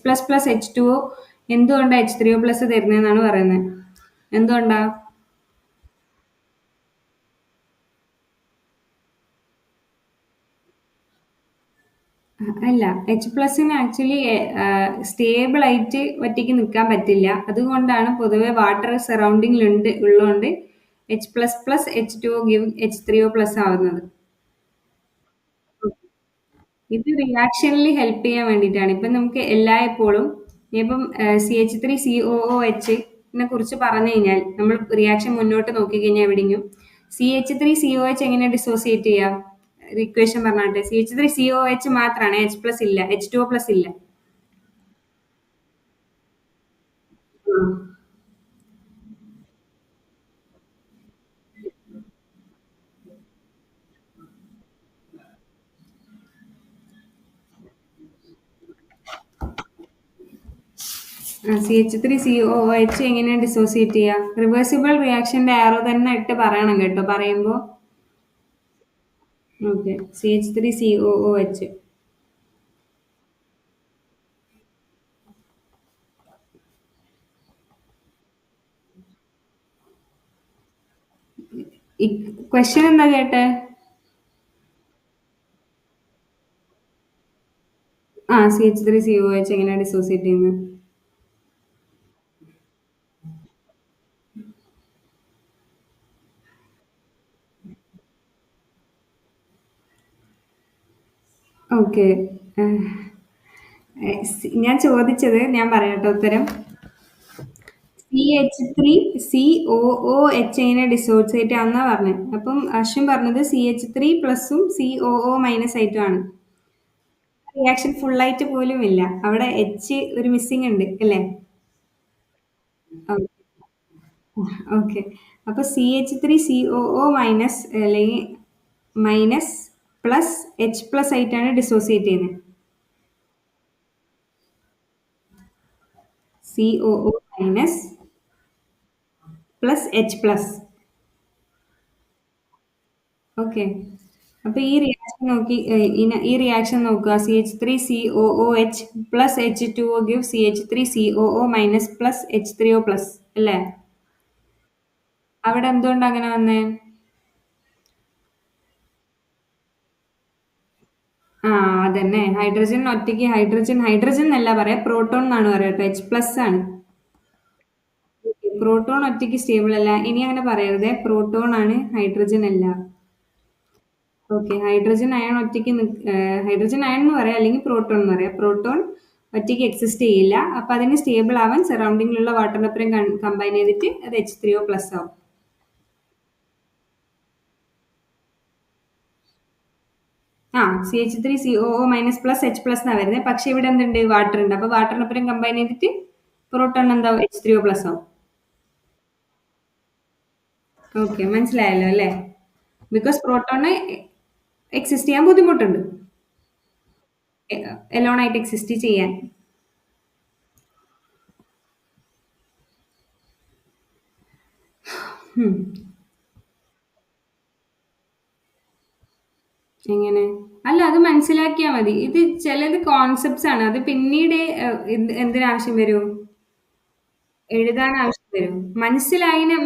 A: H2O എന്തുകൊണ്ടാ H3O+ തരുന്നതെന്നാണ് പറയുന്നത്. എന്തുകൊണ്ടാ? അല്ല, H+ന് actually stable ആയിട്ട് ഒറ്റയ്ക്ക് നിൽക്കാൻ പറ്റില്ല. അതുകൊണ്ടാണ് പൊതുവെ വാട്ടർ സറൗണ്ടിങ്ങിൽ ഉള്ളതുകൊണ്ട് H++H2O ഗിവ് H3O+ ആവുന്നത്. ഇത് റിയാക്ഷനിൽ ഹെൽപ്പ് ചെയ്യാൻ വേണ്ടിയിട്ടാണ്. ഇപ്പം നമുക്ക് എല്ലായ്പ്പോഴും ഇപ്പം CH3COOH കുറിച്ച് പറഞ്ഞു കഴിഞ്ഞാൽ നമ്മൾ റിയാക്ഷൻ മുന്നോട്ട് നോക്കിക്കഴിഞ്ഞാൽ എവിടെയെങ്കിലും CH3COH എങ്ങനെ ഡിസോസിയേറ്റ് ചെയ്യാം? ഇക്വേഷൻ പറഞ്ഞാട്ടെ. CH3COH മാത്രമാണ്, H+ ഇല്ല, H2O+ ഇല്ല. CH3COOH എങ്ങനെയാണ് ഡിസോസിയേറ്റ് ചെയ്യുക? റിവേഴ്സിബിൾ റിയാക്ഷന്റെ ആരോ തന്നെ ഇട്ട് പറയണം കേട്ടോ പറയുമ്പോൾ. Okay, CH3COOH. ക്വസ്റ്റ്യൻ എന്താ കേട്ടെ? CH3COH എങ്ങനെയാണ് ഡിസോസിയേറ്റ് ചെയ്യുന്നത്? ഓക്കെ, ഞാൻ ചോദിച്ചത് ഞാൻ പറയട്ടെ ഉത്തരം. CH3COOH എങ്ങനെ ഡിസോസിയേറ്റ് ആണെന്നാ പറഞ്ഞത്. അപ്പം അശ്വിൻ പറഞ്ഞത് CH3+ഉം COO- ആയിട്ടുമാണ്. റിയാക്ഷൻ ഫുൾ ആയിട്ട് പോലും ഇല്ല, അവിടെ എച്ച് ഒരു മിസ്സിംഗ് ഉണ്ട് അല്ലേ? ഓക്കെ, അപ്പൊ CH3COO- അല്ലെങ്കിൽ മൈനസ് പ്ലസ് H+ ആയിട്ടാണ് ഡിസോസിയേറ്റ് ചെയ്യുന്നത്. COO- plus H+. ഓക്കെ, അപ്പൊ ഈ റിയാക്ഷൻ നോക്കുക. CH3COOH+H2O give CH3COO- plus H3O+, അല്ലേ? അവിടെ എന്തുകൊണ്ട് അങ്ങനെ വന്നേ? ആ, അതന്നെ. ഹൈഡ്രജൻ ഒറ്റയ്ക്ക് ഹൈഡ്രജൻ എന്നല്ല പറയാ, പ്രോട്ടോൺ എന്നാണ് പറയാ കേട്ടോ. H+ ആണ്. പ്രോട്ടോൺ ഒറ്റയ്ക്ക് സ്റ്റേബിൾ അല്ല, ഇനി അങ്ങനെ പറയരുതേ. പ്രോട്ടോൺ ആണ്, ഹൈഡ്രജൻ അല്ല. ഓക്കെ, ഹൈഡ്രജൻ അയൺ എന്ന് പറയാം, അല്ലെങ്കിൽ പ്രോട്ടോൺ എന്ന് പറയാം. പ്രോട്ടോൺ ഒറ്റയ്ക്ക് എക്സിസ്റ്റ് ചെയ്യില്ല. അപ്പൊ അതിന് സ്റ്റേബിൾ ആവാൻ സറൗണ്ടിങ്ങിലുള്ള വാട്ടറിനൊപ്പം കമ്പൈൻ ചെയ്തിട്ട് അത് H3O+ ആവും. CH3COO- പ്ലസ് എന്നാ വരുന്നത്. പക്ഷെ ഇവിടെ എന്തുണ്ട്? വാട്ടർ ഉണ്ട്. അപ്പൊ വാട്ടറിനൊപ്പം കമ്പൈൻ ചെയ്തിട്ട് പ്രോട്ടോൺ എന്താവും? H3O+ ആവും. ഓക്കെ, മനസ്സിലായല്ലോ അല്ലേ? ബിക്കോസ് പ്രോട്ടോണ് എക്സിസ്റ്റ് ചെയ്യാൻ ബുദ്ധിമുട്ടുണ്ട്, എലോൺ ആയിട്ട് എക്സിസ്റ്റ് ചെയ്യാൻ. ഉം. എങ്ങനെ? അല്ല, അത് മനസ്സിലാക്കിയാൽ മതി. ഇത് ചിലത് കോൺസെപ്റ്റ്സ് ആണ്, അത് പിന്നീട് എന്തിനാവശ്യം വരും? എഴുതാൻ ആവശ്യം വരും.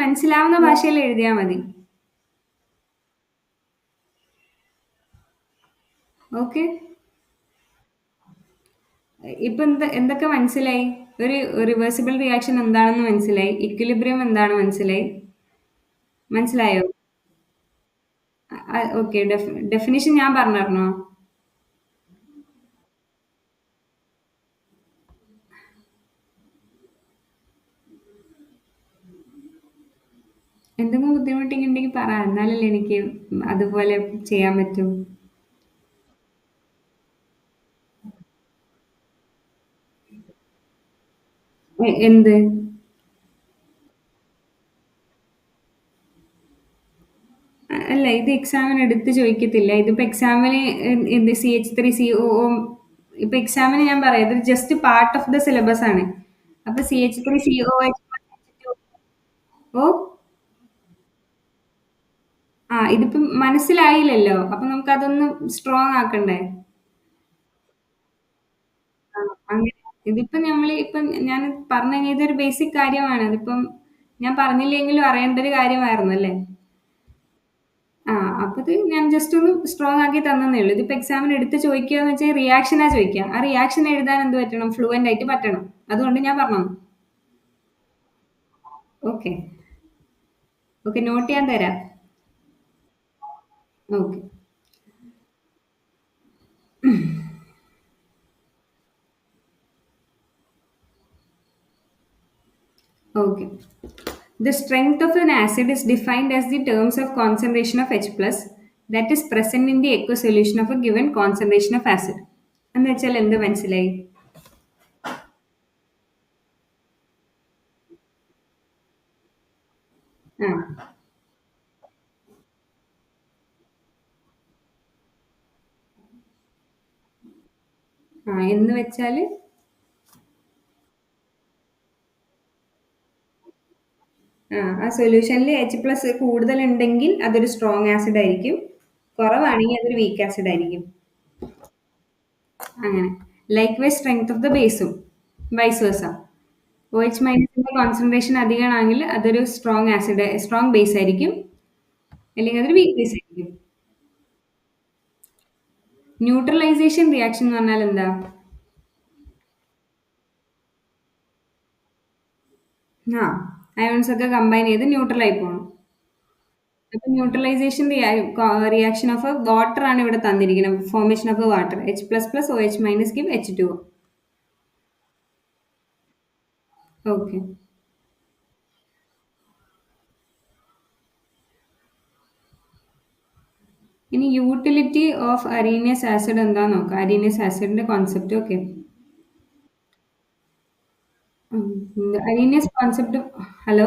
A: മനസ്സിലാവുന്ന ഭാഷയിൽ എഴുതിയാൽ മതി. ഓക്കെ, ഇപ്പൊ എന്തൊക്കെ മനസ്സിലായി? ഒരു റിവേഴ്സിബിൾ റിയാക്ഷൻ എന്താണെന്ന് മനസ്സിലായി, ഇക്വിലിബ്രിയം എന്താണ് മനസ്സിലായി. മനസ്സിലായോ? ഓക്കെ, ഡെഫിനിഷൻ ഞാൻ പറഞ്ഞിരുന്നോ? എന്തെങ്കിലും ബുദ്ധിമുട്ടുണ്ടെങ്കിൽ പറ, എന്നാലല്ലേ എനിക്ക് അതുപോലെ ചെയ്യാൻ പറ്റൂ. എന്ത്? അല്ല, ഇത് എക്സാമിന് എടുത്ത് ചോദിക്കത്തില്ല. ഇതിപ്പോ എക്സാമിന് എന്ത് CH3COO, ഇപ്പൊ എക്സാമിന് ഞാൻ പറയാം, ഇത് just part of the syllabus ആണ്. അപ്പൊ CH3COH. ഓ, ഇതിപ്പം മനസ്സിലായില്ലല്ലോ, അപ്പൊ നമുക്ക് അതൊന്ന് സ്ട്രോങ് ആക്കണ്ടേ? അങ്ങനെ ഇതിപ്പം നമ്മൾ ഇപ്പം ഞാൻ പറഞ്ഞു കഴിഞ്ഞാൽ ഇതൊരു ബേസിക് കാര്യമാണ്. അതിപ്പം ഞാൻ പറഞ്ഞില്ലെങ്കിലും അറിയേണ്ട ഒരു കാര്യമായിരുന്നു അല്ലേ? ആ അപ്പൊ ഇത് ഞാൻ ജസ്റ്റ് ഒന്ന് സ്ട്രോങ് ആക്കി തന്നേ ഉള്ളൂ. ഇതിപ്പോ എക്സാമിന് എടുത്ത് ചോദിക്കുക എന്ന് വെച്ചാൽ റിയാക്ഷനാ ചോദിക്കുക. ആ റിയാക്ഷൻ എഴുതാൻ എന്ത് പറ്റണം? ഫ്ലുവന്റ് ആയിട്ട് പറ്റണം. അതുകൊണ്ട് ഞാൻ പറഞ്ഞു. ഓക്കെ. ഓക്കെ, നോട്ട് ചെയ്യാൻ തരാം. Okay. Okay. The strength of an acid is defined as the terms of concentration of H plus that is present in the aqueous solution of a given concentration of acid. എന്ന് വെച്ചാൽ എന്ത് മനസ്സിലായി? ആ എന്ന് വെച്ചാൽ ആ സൊല്യൂഷനിൽ എച്ച് പ്ലസ് കൂടുതൽ ഉണ്ടെങ്കിൽ അതൊരു സ്ട്രോങ് ആസിഡ് ആയിരിക്കും, കുറവാണെങ്കിൽ അതൊരു വീക്ക് ആസിഡ് ആയിരിക്കും. അങ്ങനെ likewise strength of the ബേസും വൈസ് വേഴ്സ. ഒ എച്ച് മൈനസിന്റെ കോൺസെൻട്രേഷൻ അധികമാണെങ്കിൽ അതൊരു സ്ട്രോങ് ആസിഡ് സ്ട്രോങ് ബേസ് ആയിരിക്കും, അല്ലെങ്കിൽ അതൊരു വീക്ക് ബേസ് ആയിരിക്കും. ന്യൂട്രലൈസേഷൻ റിയാക്ഷൻ എന്ന് പറഞ്ഞാൽ എന്താ? ആ അയോൺസ് ഒക്കെ കമ്പൈൻ ചെയ്ത് ന്യൂട്രൽ ആയി പോകണം. അപ്പൊ ന്യൂട്രലൈസേഷൻ റിയാക്ഷൻ ഓഫ് വാട്ടർ ആണ് ഇവിടെ തന്നിരിക്കുന്നത്. Formation of water H plus plus O H minus give H two. Okay. ഇനി യൂട്ടിലിറ്റി ഓഫ് അരീനിയസ് ആസിഡ് എന്താ നോക്കാം. അരീനിയസ് ആസിഡിന്റെ concept. Okay. Arrhenius concept. Hello.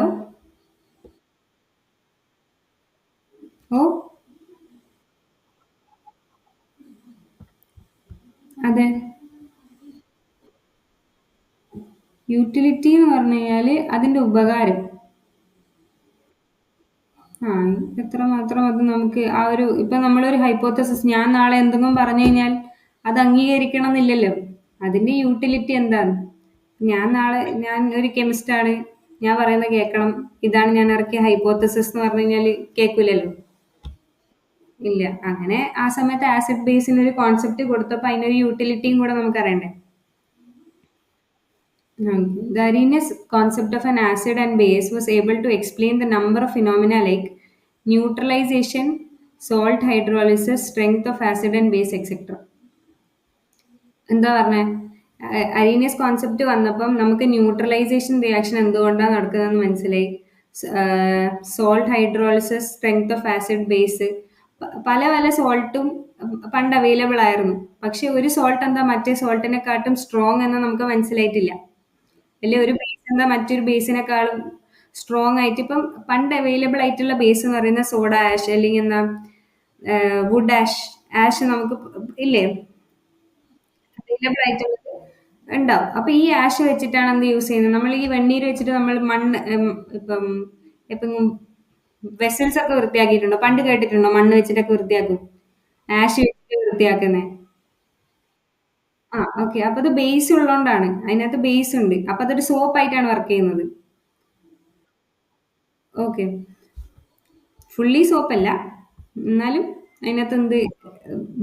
A: ഓ അതെ. യൂട്ടിലിറ്റി എന്ന് പറഞ്ഞു കഴിഞ്ഞാൽ അതിന്റെ ഉപകാരം. ആ എത്രമാത്രം അത് നമുക്ക് ആ ഒരു ഇപ്പൊ നമ്മളൊരു ഹൈപ്പോത്തസിസ് ഞാൻ നാളെ എന്തെങ്കിലും പറഞ്ഞു കഴിഞ്ഞാൽ അത് അംഗീകരിക്കണം എന്നില്ലല്ലോ. അതിന്റെ യൂട്ടിലിറ്റി എന്താണ്? ഞാൻ ഒരു കെമിസ്റ്റ് ആണ്, ഞാൻ പറയുന്നത് കേൾക്കണം, ഇതാണ് ഞാൻ ഇറക്കിയ ഹൈപ്പോത്തസിസ് എന്ന് പറഞ്ഞു കഴിഞ്ഞാൽ കേൾക്കൂലല്ലോ. ഇല്ല. അങ്ങനെ ആ സമയത്ത് ആസിഡ് ബേസിന് ഒരു കോൺസെപ്റ്റ് കൊടുത്തപ്പോൾ അതിനൊരു യൂട്ടിലിറ്റിയും കൂടെ നമുക്ക് അറിയണ്ടേ. The Arrhenius concept of an acid and base was able to explain the number of phenomena like neutralization, salt hydrolysis, strength of acid and base, etc. എന്താ പറഞ്ഞേ? അരീനിയസ് കോൺസെപ്റ്റ് വന്നപ്പം നമുക്ക് ന്യൂട്രലൈസേഷൻ റിയാക്ഷൻ എന്തുകൊണ്ടാണ് നടക്കുന്നതെന്ന് മനസ്സിലായി. Salt hydrolysis, strength of acid base, പല പല സോൾട്ടും പണ്ട് അവൈലബിൾ ആയിരുന്നു. പക്ഷെ ഒരു സോൾട്ട് എന്താ മറ്റേ സോൾട്ടിനെക്കാട്ടും സ്ട്രോങ് എന്ന് നമുക്ക് മനസ്സിലായിട്ടില്ല. അല്ലെ ഒരു ബേസ് എന്താ മറ്റൊരു ബേസിനെക്കാളും സ്ട്രോങ് ആയിട്ട്. ഇപ്പം പണ്ട് അവൈലബിൾ ആയിട്ടുള്ള ബേസ് എന്ന് പറയുന്ന സോഡ ആഷ് അല്ലെങ്കിൽ എന്താ വുഡ് ആഷ്. ആഷ് നമുക്ക് ഇല്ലേ അവൈലബിൾ ആയിട്ടുള്ളത് ഉണ്ടാവും. അപ്പൊ ഈ ആഷ് വെച്ചിട്ടാണ് എന്ത് യൂസ് ചെയ്യുന്നത്? നമ്മൾ ഈ വെണ്ണീര് വെച്ചിട്ട് നമ്മൾ മണ്ണ് ഇപ്പം ഇപ്പം വെസൽസ് ഒക്കെ വൃത്തിയാക്കിയിട്ടുണ്ടോ? പണ്ട് കേട്ടിട്ടുണ്ടോ മണ്ണ് വെച്ചിട്ടൊക്കെ വൃത്തിയാക്കും, ആഷ് വെച്ചിട്ട് വൃത്തിയാക്കുന്നേ? ആ ഓക്കെ. അപ്പൊ അത് ബേസ് ഉള്ളതുകൊണ്ടാണ്, അതിനകത്ത് ബേസ് ഉണ്ട്. അപ്പൊ അതൊരു സോപ്പ് ആയിട്ടാണ് വർക്ക് ചെയ്യുന്നത്. ഓക്കെ. ഫുള്ളി സോപ്പ് അല്ല, എന്നാലും അതിനകത്ത് എന്ത്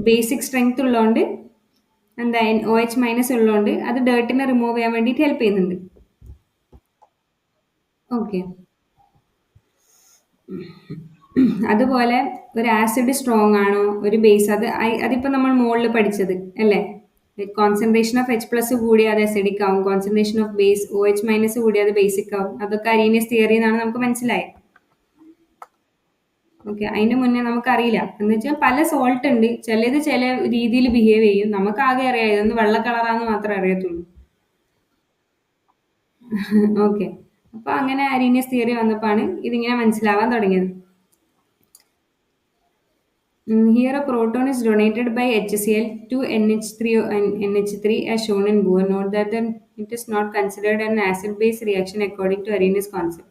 A: ബേസിക് സ്ട്രെങ്ത് ഉള്ളതുകൊണ്ട് എന്താ ഒ എച്ച് മൈനസ് ഉള്ളതുകൊണ്ട് അത് ഡേർട്ടിനെ റിമൂവ് ചെയ്യാൻ വേണ്ടിയിട്ട് ഹെൽപ്പ് ചെയ്യുന്നുണ്ട്. ഓക്കെ. അതുപോലെ ഒരു ആസിഡ് സ്ട്രോങ് ആണോ ഒരു ബേസ്, അതിപ്പോ നമ്മൾ മുകളിൽ പഠിച്ചത് അല്ലേ? കോൺസെൻട്രേഷൻ ഓഫ് എച്ച് പ്ലസ് കൂടി അത് അസിഡിക് ആവും, concentration of base O H minus കൂടി അത് ബേസിക് ആവും. അതൊക്കെ അരീനിയസ് തിയറി എന്നാണ് നമുക്ക് മനസ്സിലായത്. ഓക്കെ. അതിന്റെ മുന്നേ നമുക്കറിയില്ല. എന്ന് വെച്ചാൽ പല സോൾട്ട് ഉണ്ട്, ചിലത് ചില രീതിയിൽ ബിഹേവ് ചെയ്യും. നമുക്ക് ആകെ അറിയാം ഇതൊന്ന് വെള്ള കളറാന്ന് മാത്രമേ അറിയത്തുള്ളൂ. ഓക്കെ. അപ്പൊ അങ്ങനെ അരീനിയസ് തിയറി വന്നപ്പോഴാണ് ഇതിങ്ങനെ മനസ്സിലാവാൻ തുടങ്ങിയത്. Here a proton is donated by HCl to NH3 and NH3 as shown in Bohr. Note that it is not considered an acid-base reaction according to Arrhenius concept.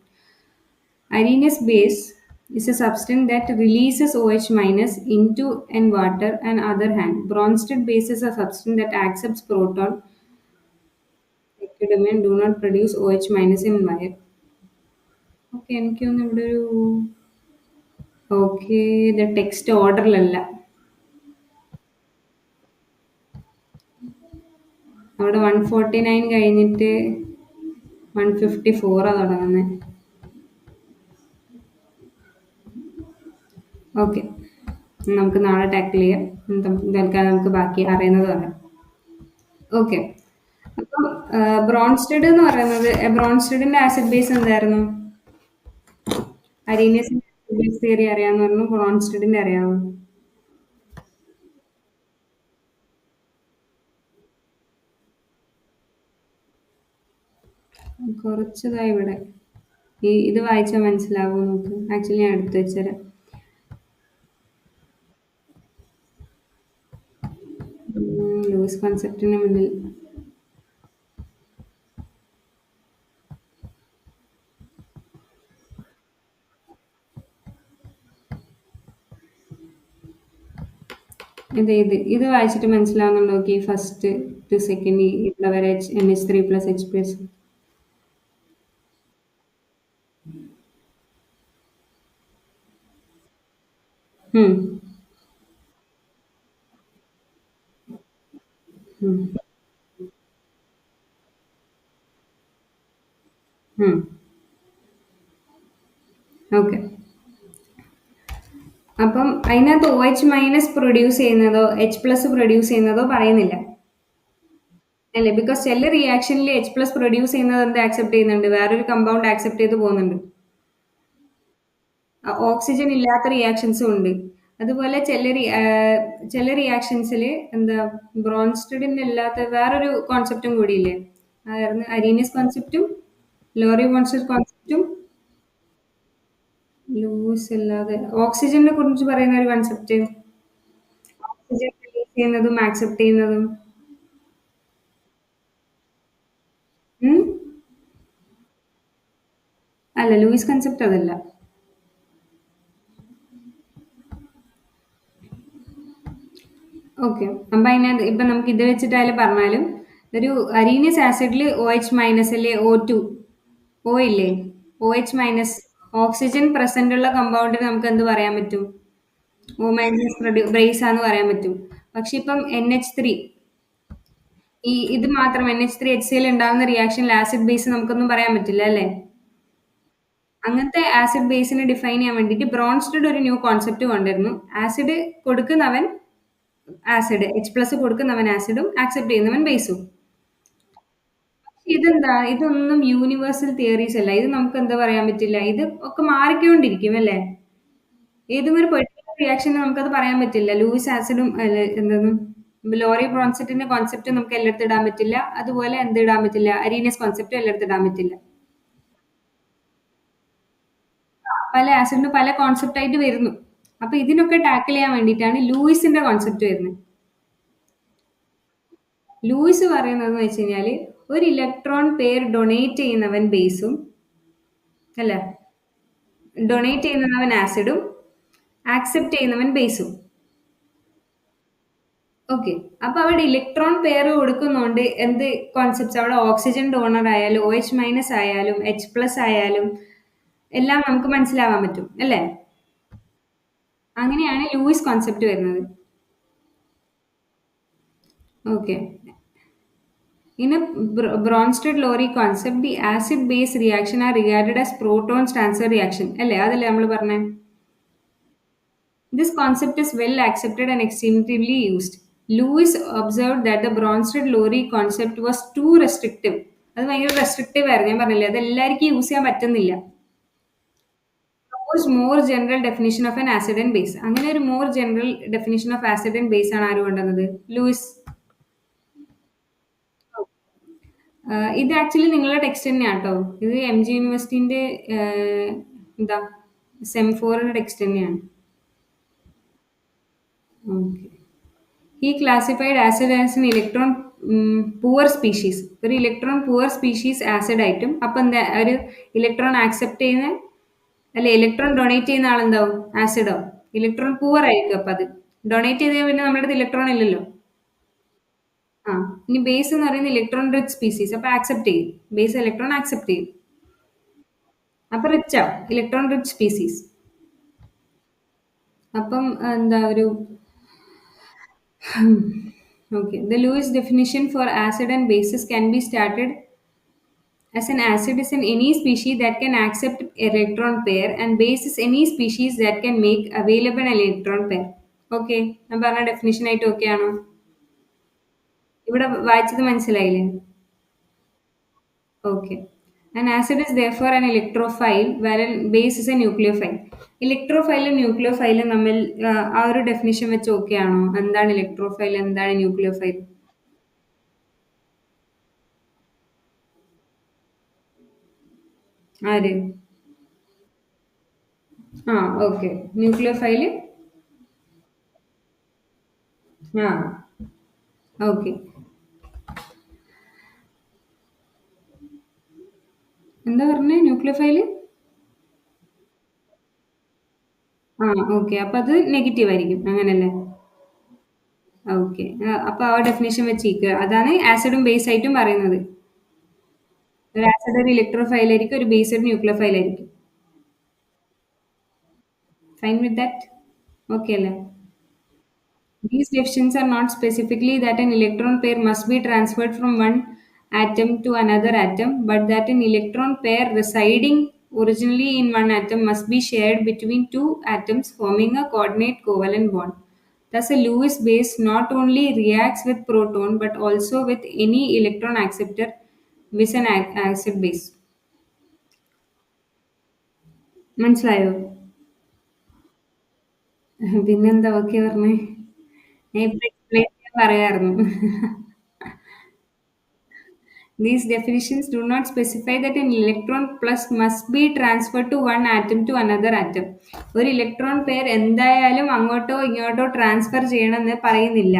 A: Arrhenius base is a substance that releases OH minus into and water. On other hand, Bronsted base is a substance that accepts proton domain do not produce OH minus in wire. Okay എനിക്ക് തോന്നുന്നു ഇവിടെ ഒരു okay ഇത് text ഓർഡറിലല്ല. അവിടെ 149 കഴിഞ്ഞിട്ട് 154 തുടങ്ങുന്നത്. Okay, നമുക്ക് നാളെ ടാക്കിൾ ചെയ്യാം. തൽക്കാലം നമുക്ക് ബാക്കി അറിയുന്നത് പറയാം. ഓക്കെ, അപ്പം ബ്രോൺസ്റ്റഡ് എന്ന് പറയുന്നത് ബ്രോൺസ്റ്റഡിന്റെ ആസിഡ് ബേസ് എന്തായിരുന്നു? അരീനിയസിന്റെ ആസിഡ് ബേസ് തിയറി അറിയാമെന്ന് പറഞ്ഞു. ബ്രോൺസ്റ്റഡിന്റെ അറിയാമോ? കുറച്ചതായി ഇവിടെ ഇത് വായിച്ചാൽ മനസ്സിലാവും നമുക്ക്. ആക്ച്വലി ഞാൻ എടുത്തു വെച്ചുതരാം. ലൂസ് കോൺസെപ്റ്റിന് മുന്നിൽ ഇത് വായിച്ചിട്ട് മനസ്സിലാവുന്നുണ്ടോ? ഓക്കെ, ഫസ്റ്റ് ടു സെക്കൻഡ് ഇവിടെ വരെ NH3+H+. ഉം. ഉം. ഉം. ഓക്കെ, അപ്പം അതിനകത്ത് OH മൈനസ് പ്രൊഡ്യൂസ് ചെയ്യുന്നതോ H+ പ്രൊഡ്യൂസ് ചെയ്യുന്നതോ പറയുന്നില്ല അല്ലേ? ബിക്കോസ് ചില റിയാക്ഷനിൽ H+ പ്രൊഡ്യൂസ് ചെയ്യുന്നത് എന്ത് ആക്സെപ്റ്റ് ചെയ്യുന്നുണ്ട്? വേറൊരു കമ്പൗണ്ട് ആക്സെപ്റ്റ് ചെയ്ത് പോകുന്നുണ്ട്. ഓക്സിജൻ ഇല്ലാത്ത റിയാക്ഷൻസും ഉണ്ട്. അതുപോലെ ചില റിയാക്ഷൻസിൽ എന്താ ബ്രോൺസ്റ്റഡിന്റെ അല്ലാത്ത വേറൊരു കോൺസെപ്റ്റും കൂടിയില്ലേ? അതായിരുന്നു അരീനിയസ് കോൺസെപ്റ്റും ലോറി ബോൺസ്റ്റഡ് കോൺസെപ്റ്റും. ലൂസ് അല്ലാതെ ഓക്സിജനെ കുറിച്ച് പറയുന്ന ഒരു കൺസെപ്റ്റ്, ഓക്സിജൻ റിലീസ് ചെയ്യുന്നതും ആക്സെപ്റ്റ് ചെയ്യുന്നതും. ഉം? അല്ല, ലൂയിസ് കൺസെപ്റ്റ് അതല്ല. ഓക്കെ, അപ്പം അതിനകത്ത് ഇപ്പം നമുക്ക് ഇത് വെച്ചിട്ടായാലും പറഞ്ഞാലും ഒരു അരീനിയസ് ആസിഡിൽ OH മൈനസ് അല്ലേ O ഇല്ലേ? OH മൈനസ് ഓക്സിജൻ പ്രസന്റ് ഉള്ള കമ്പൗണ്ടിന് നമുക്ക് എന്ത് പറയാൻ പറ്റും? O മൈനസ് ബ്രേസ് ആന്ന് പറയാൻ പറ്റും. പക്ഷെ ഇപ്പം NH3 ഇത് മാത്രം NH3HCl ഉണ്ടാകുന്ന റിയാക്ഷനിൽ ആസിഡ് ബേസ് നമുക്കൊന്നും പറയാൻ പറ്റില്ല അല്ലേ? അങ്ങനത്തെ ആസിഡ് ബേസിനെ ഡിഫൈൻ ചെയ്യാൻ വേണ്ടിയിട്ട് ബ്രോൺസ്റ്റഡ് ഒരു ന്യൂ കോൺസെപ്റ്റ് കൊണ്ടുവരുന്നു. ആസിഡ് കൊടുക്കുന്നവൻ ആസിഡ്, H+ കൊടുക്കുന്നവൻ ആസിഡും ആക്സെപ്റ്റ് ചെയ്യുന്നവൻ ബേസും. ഇതെന്താ? ഇതൊന്നും യൂണിവേഴ്സൽ തിയറീസ് അല്ല. ഇത് നമുക്ക് എന്താ പറയാൻ പറ്റില്ല. ഇത് ഒക്കെ മാറിക്കൊണ്ടിരിക്കും അല്ലേ? ഏതും ഒരു പെർട്ടിക്കുലർ റിയാക്ഷന് നമുക്കത് പറയാൻ പറ്റില്ല. ലൂയിസ് ആസിഡും എന്താണ് ലോറി ബ്രോൺസെറ്റിന്റെ കോൺസെപ്റ്റ് നമുക്ക് എല്ലായിടത്തും ഇടാൻ പറ്റില്ല. അതുപോലെ എന്ത് ഇടാൻ പറ്റില്ല? അരീനിയസ് കോൺസെപ്റ്റും എല്ലായിടത്തും ഇടാൻ പറ്റില്ല. പല ആസിഡിനും പല കോൺസെപ്റ്റ് ആയിട്ട് വരുന്നു. അപ്പൊ ഇതിനൊക്കെ ടാക്കിൾ ചെയ്യാൻ വേണ്ടിയിട്ടാണ് ലൂയിസിന്റെ കോൺസെപ്റ്റ് വരുന്നത്. ലൂയിസ് പറയുന്നത് വെച്ച് കഴിഞ്ഞാല് ഒരു ഇലക്ട്രോൺ പെയർ ഡൊണേറ്റ് ചെയ്യുന്നവൻ ബേസും അല്ല, ഡൊണേറ്റ് ചെയ്യുന്നവൻ ആസിഡും ആക്സെപ്റ്റ് ചെയ്യുന്നവൻ ബേസും. ഓക്കെ, അപ്പൊ അവിടെ ഇലക്ട്രോൺ പെയർ കൊടുക്കുന്നോണ്ട് എന്ത് കോൺസെപ്റ്റ്? അവിടെ ഓക്സിജൻ ഡോണർ ആയാലും OH മൈനസ് ആയാലും H+ ആയാലും എല്ലാം നമുക്ക് മനസ്സിലാവാൻ പറ്റും അല്ലേ? അങ്ങനെയാണ് ലൂയിസ് കോൺസെപ്റ്റ് വരുന്നത്. Okay, in a Bronsted-Lowry concept, the acid-base reaction are regarded as proton-transfer reaction. അല്ലേ? അതല്ലേ നമ്മൾ പറഞ്ഞേ? This concept is well accepted and extensively used. Lewis observed that the Bronsted-Lowry concept was too restrictive. അത് ഭയങ്കര restrictive ആയിരുന്നു. ഞാൻ പറഞ്ഞില്ലേ, അത് എല്ലാവർക്കും യൂസ് ചെയ്യാൻ പറ്റുന്നില്ല. Proposed more general definition of an acid and base. അങ്ങനെ ഒരു more general definition of acid and base ആണ് ആര് കൊണ്ടുവന്നത്? ലൂയിസ്. ഇത് ആക്ച്വലി നിങ്ങളുടെ ടെക്സ്റ്റ് തന്നെയാണ് കേട്ടോ. ഇത് MG യൂണിവേഴ്സിറ്റിന്റെ എന്താ സെം 4 ടെക്സ്റ്റ് തന്നെയാണ്. ഓക്കെ, ഈ classified acid as an electron poor species. ഒരു ഇലക്ട്രോൺ പൂവർ സ്പീഷീസ് ആസിഡ് ആയിട്ടും അപ്പൊ എന്താ ഒരു ഇലക്ട്രോൺ ആക്സെപ്റ്റ് ചെയ്യുന്ന അല്ലെ ഇലക്ട്രോൺ ഡൊണേറ്റ് ചെയ്യുന്ന ആളെന്താവും? ആസിഡോ? ഇലക്ട്രോൺ പൂവർ ആയിരിക്കും. അപ്പൊ അത് ഡൊണേറ്റ് ചെയ്താൽ പിന്നെ നമ്മുടെ അടുത്ത് ഇലക്ട്രോൺ ഇല്ലല്ലോ. ആ ഇനി ബേസ് എന്ന് പറയുന്നത് ഇലക്ട്രോൺ റിച്ച് സ്പീസീസ്, അപ്പൊ ആക്സെപ്റ്റ് ചെയ്യും, ബേസ് ഇലക്ട്രോൺ ആക്സെപ്റ്റ് ചെയ്യും, അപ്പൊ റിച്ച് ആവും, ഇലക്ട്രോൺ റിച്ച് സ്പീസീസ്. അപ്പം എന്താ ഒരു okay, the Lewis definition for acid and bases can be started as an acid is in any species that can accept electron pair and base is any species that can make available an electron pair. Okay, ഞാൻ പറഞ്ഞ definition ആയിട്ട് okay ആണോ? ഇവിടെ വായിച്ചത് മനസ്സിലായില്ലേ? Okay. An acid is therefore an electrophile, wherein base is a nucleophile. ഇലക്ട്രോഫൈലും ന്യൂക്ലിയോഫൈലും തമ്മിൽ ആ ഒരു ഡെഫിനിഷൻ വെച്ച് ഓക്കെ ആണോ? എന്താണ് ഇലക്ട്രോഫൈൽ, എന്താണ് ന്യൂക്ലിയോഫൈൽ? ആര്? ആ ഓക്കെ. ന്യൂക്ലിയോഫൈല് ആ ഓക്കെ. എന്താ പറഞ്ഞേ? ന്യൂക്ലിയോഫൈല് ആ ഓക്കെ. അപ്പൊ അത് നെഗറ്റീവ് ആയിരിക്കും, അങ്ങനല്ലേ? ഓക്കെ. അപ്പൊ ആ ഡെഫിനേഷൻ വെച്ചിരിക്കുക, അതാണ് ആസിഡും ബേസ് ആയിട്ടും പറയുന്നത്. ഒരു ആസിഡ് ഒരു ഇലക്ട്രോഫൈൽ ആയിരിക്കും, ഒരു ബേസ് ഒരു ന്യൂക്ലിയോഫൈൽ ആയിരിക്കും. Fine with that? ഓക്കെ അല്ലേ? These definitions are not specifically that an electron pair must be transferred from one atom to another atom, but that an electron pair residing originally in one atom must be shared between two atoms, forming a coordinate covalent bond. Thus, a Lewis base not only reacts with proton but also with any electron acceptor with an acid base. മനസ്സിലായോ? പിന്നെന്താ okay പറഞ്ഞേ? ഞാൻ ഇപ്പൊ explain ചെയ്യാൻ പറയായിരുന്നു. These definitions do not specify that an electron plus must be transferred to one atom to another atom. ഒരു electron pair എന്തായാലും അങ്ങോട്ടോ ഇങ്ങോട്ടോ ട്രാൻസ്ഫർ ചെയ്യണമെന്ന് പറയുന്നില്ല.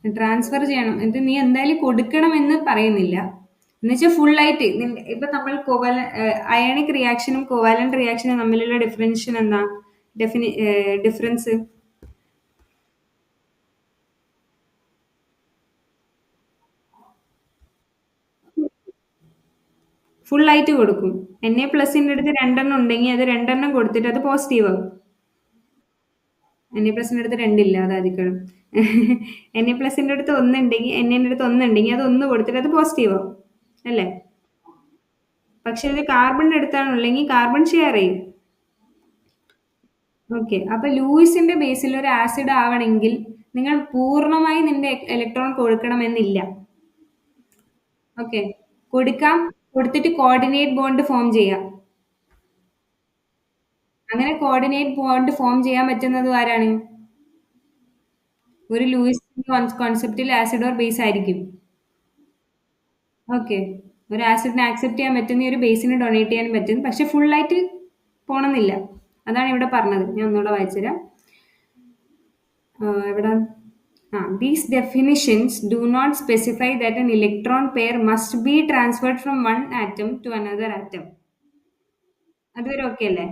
A: ട്രാൻസ്ഫർ ചെയ്യണം ഇത് നീ എന്തായാലും കൊടുക്കണമെന്ന് പറയുന്നില്ല. എന്നുവെച്ചാൽ ഫുൾ ആയിട്ട് ഇപ്പൊ നമ്മൾ അയണിക് റിയാക്ഷനും കോവാലന്റ് റിയാക്ഷനും തമ്മിലുള്ള ഡിഫറൻഷൻ എന്താ? ഡിഫറൻസ് ഫുൾ ആയിട്ട് കൊടുക്കും. Na+ന്റെ അടുത്ത് രണ്ടെണ്ണം ഉണ്ടെങ്കിൽ അത് രണ്ടെണ്ണം കൊടുത്തിട്ട് അത് പോസിറ്റീവ് ആവും. Na+ന്റെ അടുത്ത് രണ്ടില്ല, അതായിരിക്കണം. Na+ന്റെ അടുത്ത് ഒന്നുണ്ടെങ്കിൽ Na അടുത്ത് ഒന്നുണ്ടെങ്കിൽ അത് ഒന്ന് കൊടുത്തിട്ട് അത് പോസിറ്റീവ് ആവും, അല്ലേ? പക്ഷെ ഇത് കാർബണിന്റെ അടുത്താണുള്ളെങ്കിൽ കാർബൺ ഷെയർ ചെയ്യും. ഓക്കെ. അപ്പൊ ലൂയിസിന്റെ ബേസിൽ ഒരു ആസിഡ് ആവണമെങ്കിൽ നിങ്ങൾ പൂർണ്ണമായി നിന്റെ ഇലക്ട്രോൺ കൊടുക്കണമെന്നില്ല. ഓക്കെ. കൊടുക്കാം, കൊടുത്തിട്ട് കോർഡിനേറ്റ് ബോണ്ട് ഫോം ചെയ്യാം. അങ്ങനെ കോർഡിനേറ്റ് ബോണ്ട് ഫോം ചെയ്യാൻ പറ്റുന്നത് ആരാണ്? ഒരു ലൂയിസ് കോൺസെപ്റ്റിൽ ആസിഡ് ഓർ ബേസ് ആയിരിക്കും. ഓക്കെ. ഒരു ആസിഡിനെ ആക്സെപ്റ്റ് ചെയ്യാൻ പറ്റുന്ന ഒരു ബേസിന് ഡൊണേറ്റ് ചെയ്യാൻ പറ്റും, പക്ഷെ ഫുൾ ആയിട്ട് പോണമെന്നില്ല. അതാണ് ഇവിടെ പറഞ്ഞത്. ഞാൻ ഒന്നുകൂടെ വായിച്ചുതരാം. എവിടെ? These definitions do not specify that an electron pair must be transferred from one atom to another atom. അതുവരെ ഓക്കെ അല്ലേ?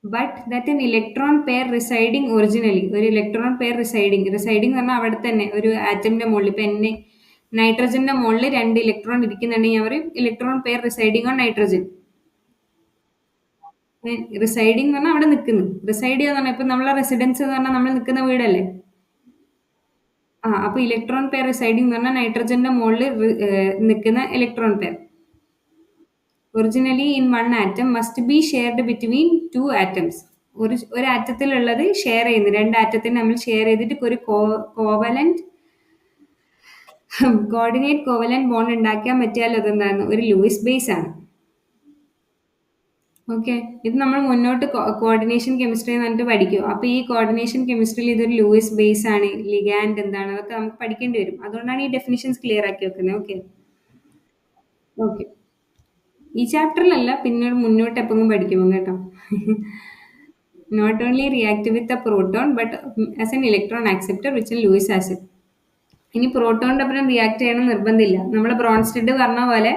A: But that an electron pair residing originally, ഒരു ഇലക്ട്രോൺ പെയർ റിസൈഡിങ് എന്ന് പറഞ്ഞാൽ അവിടെ തന്നെ ഒരു ആറ്റമിന്റെ മുകളിൽ, ഇപ്പൊ നൈട്രജന്റെ മുകളിൽ രണ്ട് ഇലക്ട്രോൺ ഇരിക്കുന്നുണ്ടെങ്കിൽ ഞാൻ പറയും electron pair residing on nitrogen. Residing എന്ന് പറഞ്ഞാൽ അവിടെ നിൽക്കുന്നു. റിസൈഡ് ചെയ്യാന്ന് പറഞ്ഞാൽ ഇപ്പൊ നമ്മളെ റെസിഡൻസ് എന്ന് പറഞ്ഞാൽ നമ്മൾ നിൽക്കുന്ന വീടല്ലേ? അപ്പൊ ഇലക്ട്രോൺ പെയർ റിസൈഡിങ് എന്ന് പറഞ്ഞാൽ നൈട്രജന്റെ മുകളിൽ നിൽക്കുന്ന electron pair originally in one atom must be shared between two atoms. ഒരു ആറ്റത്തിലുള്ളത് ഷെയർ ചെയ്യുന്നു, രണ്ട് ആറ്റത്തിന് നമ്മൾ ഷെയർ ചെയ്തിട്ട് ഒരു കോവലന്റ് കോർഡിനേറ്റ് കോവലന്റ് ബോണ്ട് ഉണ്ടാക്കാൻ പറ്റിയാൽ അതെന്താണ്? ഒരു ലൂയിസ് ബേസ് ആണ്. ഓക്കെ. ഇത് നമ്മൾ മുന്നോട്ട് കോർഡിനേഷൻ കെമിസ്ട്രി എന്ന് പറഞ്ഞിട്ട് പഠിക്കും. അപ്പൊ ഈ കോർഡിനേഷൻ കെമിസ്ട്രിയിൽ ഇതൊരു ലൂയിസ് ബേസ് ആണ്, ലിഗാൻഡ് എന്താണ്, അതൊക്കെ നമുക്ക് പഠിക്കേണ്ടി വരും. അതുകൊണ്ടാണ് ഈ ഡെഫിനിഷൻസ് ക്ലിയർ ആക്കി വെക്കുന്നത്. ഓക്കെ. ഓക്കെ. ഈ ചാപ്റ്ററിലല്ല, പിന്നീട് മുന്നോട്ട് എപ്പോഴും പഠിക്കുമ്പോൾ കേട്ടോ. Not only react with a proton but as an electron acceptor which an Lewis acid. ഇനി പ്രോട്ടോണിന്റെ ഒപ്പം റിയാക്ട് ചെയ്യണം നിർബന്ധമില്ല. നമ്മൾ ബ്രോൺസ്റ്റഡ് പറഞ്ഞ പോലെ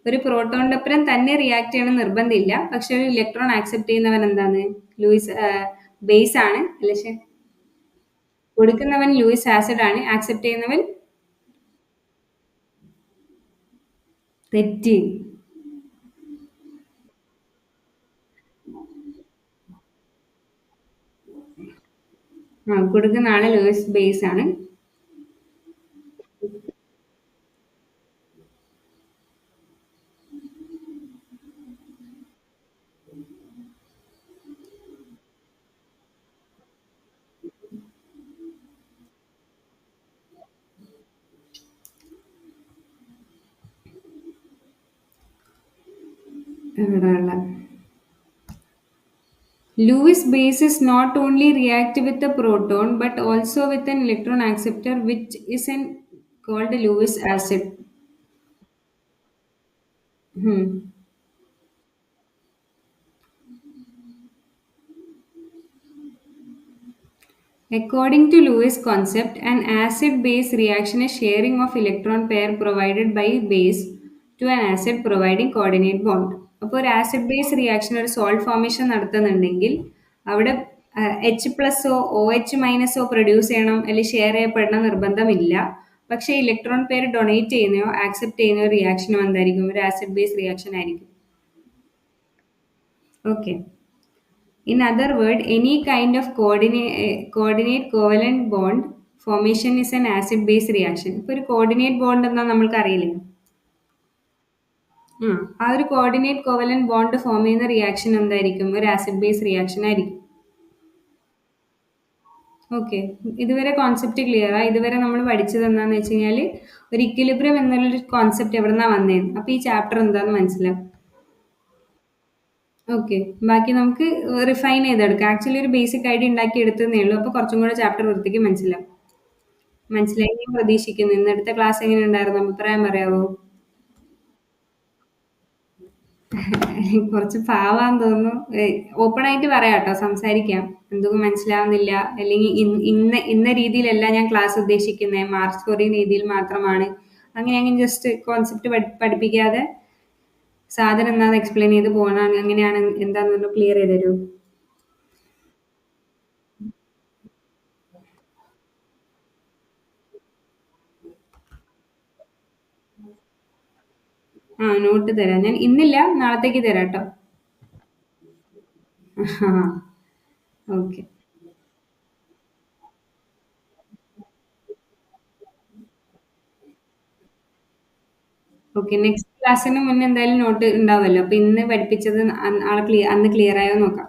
A: ഒരു പ്രോട്ടോണിന്റെ ഒപ്പം തന്നെ റിയാക്ട് ചെയ്യണം നിർബന്ധമില്ല. പക്ഷെ ഒരു ഇലക്ട്രോൺ ആക്സെപ്റ്റ് ചെയ്യുന്നവൻ എന്താണ്? ലൂയിസ് ബേസ് ആണ് അല്ലേ? കൊടുക്കുന്നവൻ ലൂയിസ് ആസിഡ് ആണ്, ആക്സെപ്റ്റ് ചെയ്യുന്നവൻ തെറ്റി. ആ, കൊടുക്കുന്ന ആള് ലൂയിസ് ബേസ് ആണ്. എവിടെയുള്ള Lewis base is not only react with the proton but also with an electron acceptor which is called Lewis acid. Hmm. According to Lewis concept, an acid-base reaction is sharing of electron pair provided by base to an acid providing coordinate bond. അപ്പോൾ ഒരു acid base reaction ഒരു salt formation നടത്തുന്നുണ്ടെങ്കിൽ അവിടെ H പ്ലസോ O H മൈനസോ produce ചെയ്യണം അല്ലെങ്കിൽ share ചെയ്യപ്പെടണം നിർബന്ധമില്ല. പക്ഷേ electron pair donate ചെയ്യുന്നയോ accept ചെയ്യുന്നയോ റിയാക്ഷനും എന്തായിരിക്കും? ഒരു ആസിഡ് ബേസ് റിയാക്ഷൻ ആയിരിക്കും. Okay. In other words, any kind of coordinate covalent bond formation is an acid-base reaction. ഇപ്പോൾ ഒരു കോർഡിനേറ്റ് ബോണ്ട് എന്നാ നമ്മൾക്ക് അറിയില്ലേ? ആ ഒരു കോർഡിനേറ്റ് കോവലന്റ് ബോണ്ട് ഫോം ചെയ്യുന്ന റിയാക്ഷൻ എന്തായിരിക്കും? ഒരു ആസിഡ് ബേസ് റിയാക്ഷൻ ആയിരിക്കും. ഓക്കെ. ഇതുവരെ കോൺസെപ്റ്റ് ക്ലിയറാ? ഇതുവരെ നമ്മൾ പഠിച്ചത് എന്താന്ന് വെച്ച് കഴിഞ്ഞാൽ ഒരു ഇക്വിലിബ്രിയം എന്നുള്ളൊരു കോൺസെപ്റ്റ് എവിടെ നിന്നാണ് വന്നേന്ന്. അപ്പോൾ ഈ ചാപ്റ്റർ എന്താന്ന് മനസ്സിലാവും. ഓക്കെ. ബാക്കി നമുക്ക് റിഫൈൻ ചെയ്തെടുക്കാം. ആക്ച്വലി ഒരു ബേസിക് ഐഡിയ ഉണ്ടാക്കി എടുത്തതേ ഉള്ളൂ. അപ്പോൾ കുറച്ചും കൂടെ ചാപ്റ്റർ വൃത്തിക്ക് മനസ്സിലാവും. മനസ്സിലായി ഞാൻ പ്രതീക്ഷിക്കുന്നു. ഇന്നടുത്ത ക്ലാസ് എങ്ങനെ ഉണ്ടായിരുന്നു? അഭിപ്രായം പറയാവോ? കുറച്ച് പാവാന്ന് തോന്നുന്നു. ഓപ്പൺ ആയിട്ട് പറയാം കേട്ടോ, സംസാരിക്കാം. എന്തൊക്കെ മനസ്സിലാവുന്നില്ല അല്ലെങ്കിൽ ഇന്ന രീതിയിലല്ല ഞാൻ ക്ലാസ് ഉദ്ദേശിക്കുന്നത്, മാർക്ക് സ്കോറിംഗ് രീതിയിൽ മാത്രമാണ്, അങ്ങനെ അങ്ങനെ ജസ്റ്റ് കോൺസെപ്റ്റ് പഠിപ്പിക്കാതെ സാധനം എന്താണെന്ന് എക്സ്പ്ലെയിൻ ചെയ്ത് പോകണം. അങ്ങനെയാണ് എന്താണെന്ന് ക്ലിയർ ചെയ്ത് തരൂ. ആ, നോട്ട് തരാം ഞാൻ. ഇന്നില്ല, നാളത്തേക്ക് തരാം കേട്ടോ. ആ, ഓക്കെ. ഓക്കെ, നെക്സ്റ്റ് ക്ലാസ്സിന് മുന്നേ എന്തായാലും നോട്ട് ഉണ്ടാവുമല്ലോ. അപ്പൊ ഇന്ന് പഠിപ്പിച്ചത് അന്ന് ക്ലിയർ ആയോ നോക്കാം.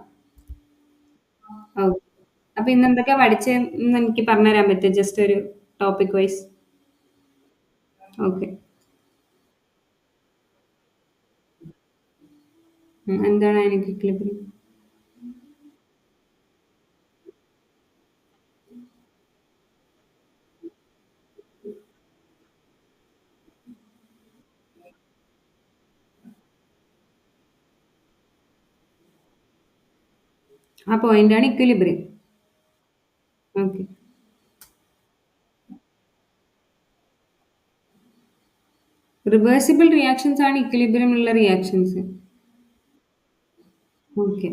A: ഓക്കെ. അപ്പൊ ഇന്ന് എന്തൊക്കെയാ പഠിച്ചതെന്ന് എനിക്ക് പറഞ്ഞുതരാൻ പറ്റും, ജസ്റ്റ് ഒരു ടോപ്പിക് വൈസ്? ഓക്കെ. എന്താണ് എനിക്ക് ക്ലിയർ? ആ പോയിന്റാണ് ഇക്വിലിബ്രിയം. ഓക്കെ. റിവേഴ്സിബിൾ റിയാക്ഷൻസ് ആണ് ഇക്വിലിബ്രിയം ഉള്ള റിയാക്ഷൻസ്. ഓക്കെ.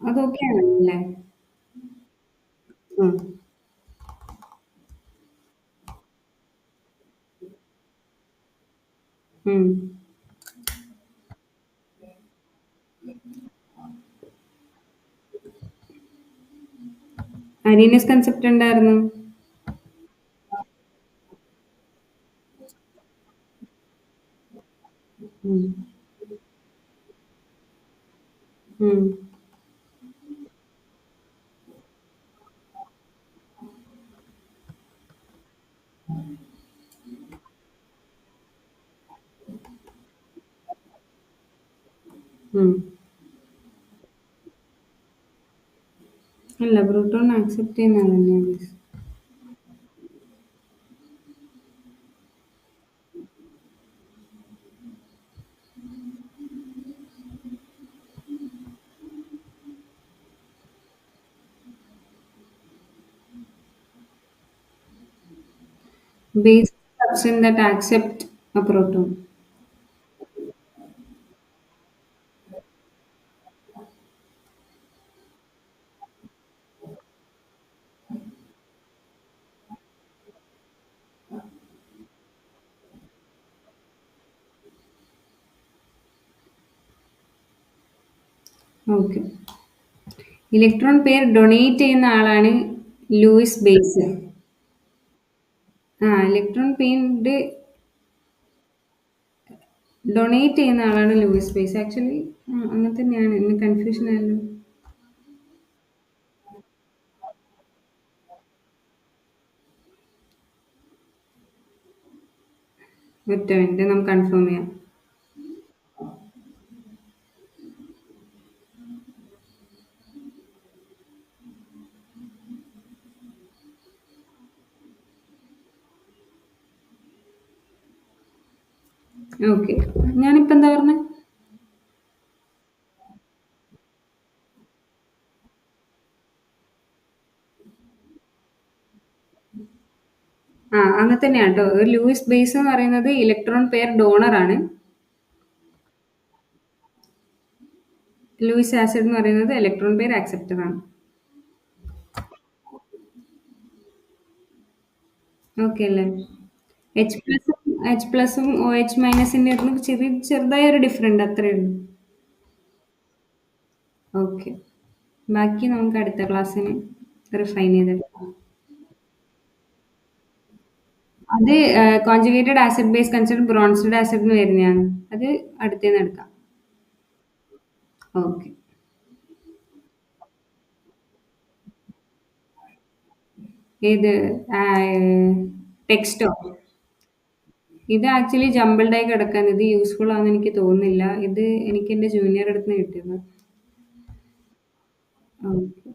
A: അതൊക്കെ ആണല്ലേ? ഉം. ഉം. അരീനസ് കൺസെപ്റ്റ് ഉണ്ടായിരുന്നു. ഉം. ഉം. ഉം. അല്ല, പ്രോട്ടോൺ ആക്സെപ്റ്റ് ചെയ്യുന്നത് തന്നെയാണ്. Base substance that accept a proton. Okay. Electron pair donate ചെയ്യുന്ന ആളാണ് ലൂയിസ് ബേസ്. ആ, ഇലക്ട്രോൺ പെയർ ഡൊണേറ്റ് ചെയ്യുന്ന ആളാണ് ലൂയിസ് ബേസ്. ആക്ച്വലി അങ്ങനെ തന്നെയാണ്. ഇന്ന് കൺഫ്യൂഷൻ ആയല്ലോ. ഒറ്റ മിനിറ്റ്, നമുക്ക് കൺഫേം ചെയ്യാം. ഓക്കെ. ഞാനിപ്പോൾ എന്താ പറഞ്ഞത്? ആ, അങ്ങനെ തന്നെയാണ് കേട്ടോ. ഒരു ലൂയിസ് ബേസ് എന്ന് പറയുന്നത് ഇലക്ട്രോൺ പെയർ ഡോണർ ആണ്. ലൂയിസ് ആസിഡ് എന്ന് പറയുന്നത് ഇലക്ട്രോൺ പെയർ ആക്സെപ്റ്റർ ആണ്. ഓക്കെ അല്ലേ? എച്ച് പ്ലസും ഒ എച്ച് മൈനസിൻ്റെ ചെറുതായ ഒരു ഡിഫറൻറ്റ് അത്രയേ ഉള്ളൂ. ഓക്കെ. ബാക്കി നമുക്ക് അടുത്ത ക്ലാസ്സിന് റിഫൈൻ ചെയ്തെടുക്കാം. അത് conjugated acid base consider Bronsted acid എന്ന് വരുന്നതാണ്. അത് അടുത്തേന്ന് എടുക്കാം. ഓക്കെ. ഏത്? ടെക്സ്റ്റോ? ഇത് ആക്ച്വലി ജമ്പിൾഡ് ആയി കിടക്കാൻ, ഇത് യൂസ്ഫുൾ ആണെന്ന് എനിക്ക് തോന്നുന്നില്ല. ഇത് എനിക്ക് എൻ്റെ ജൂനിയർ അടുത്ത് നിന്ന് കിട്ടിയത്. ഓക്കെ.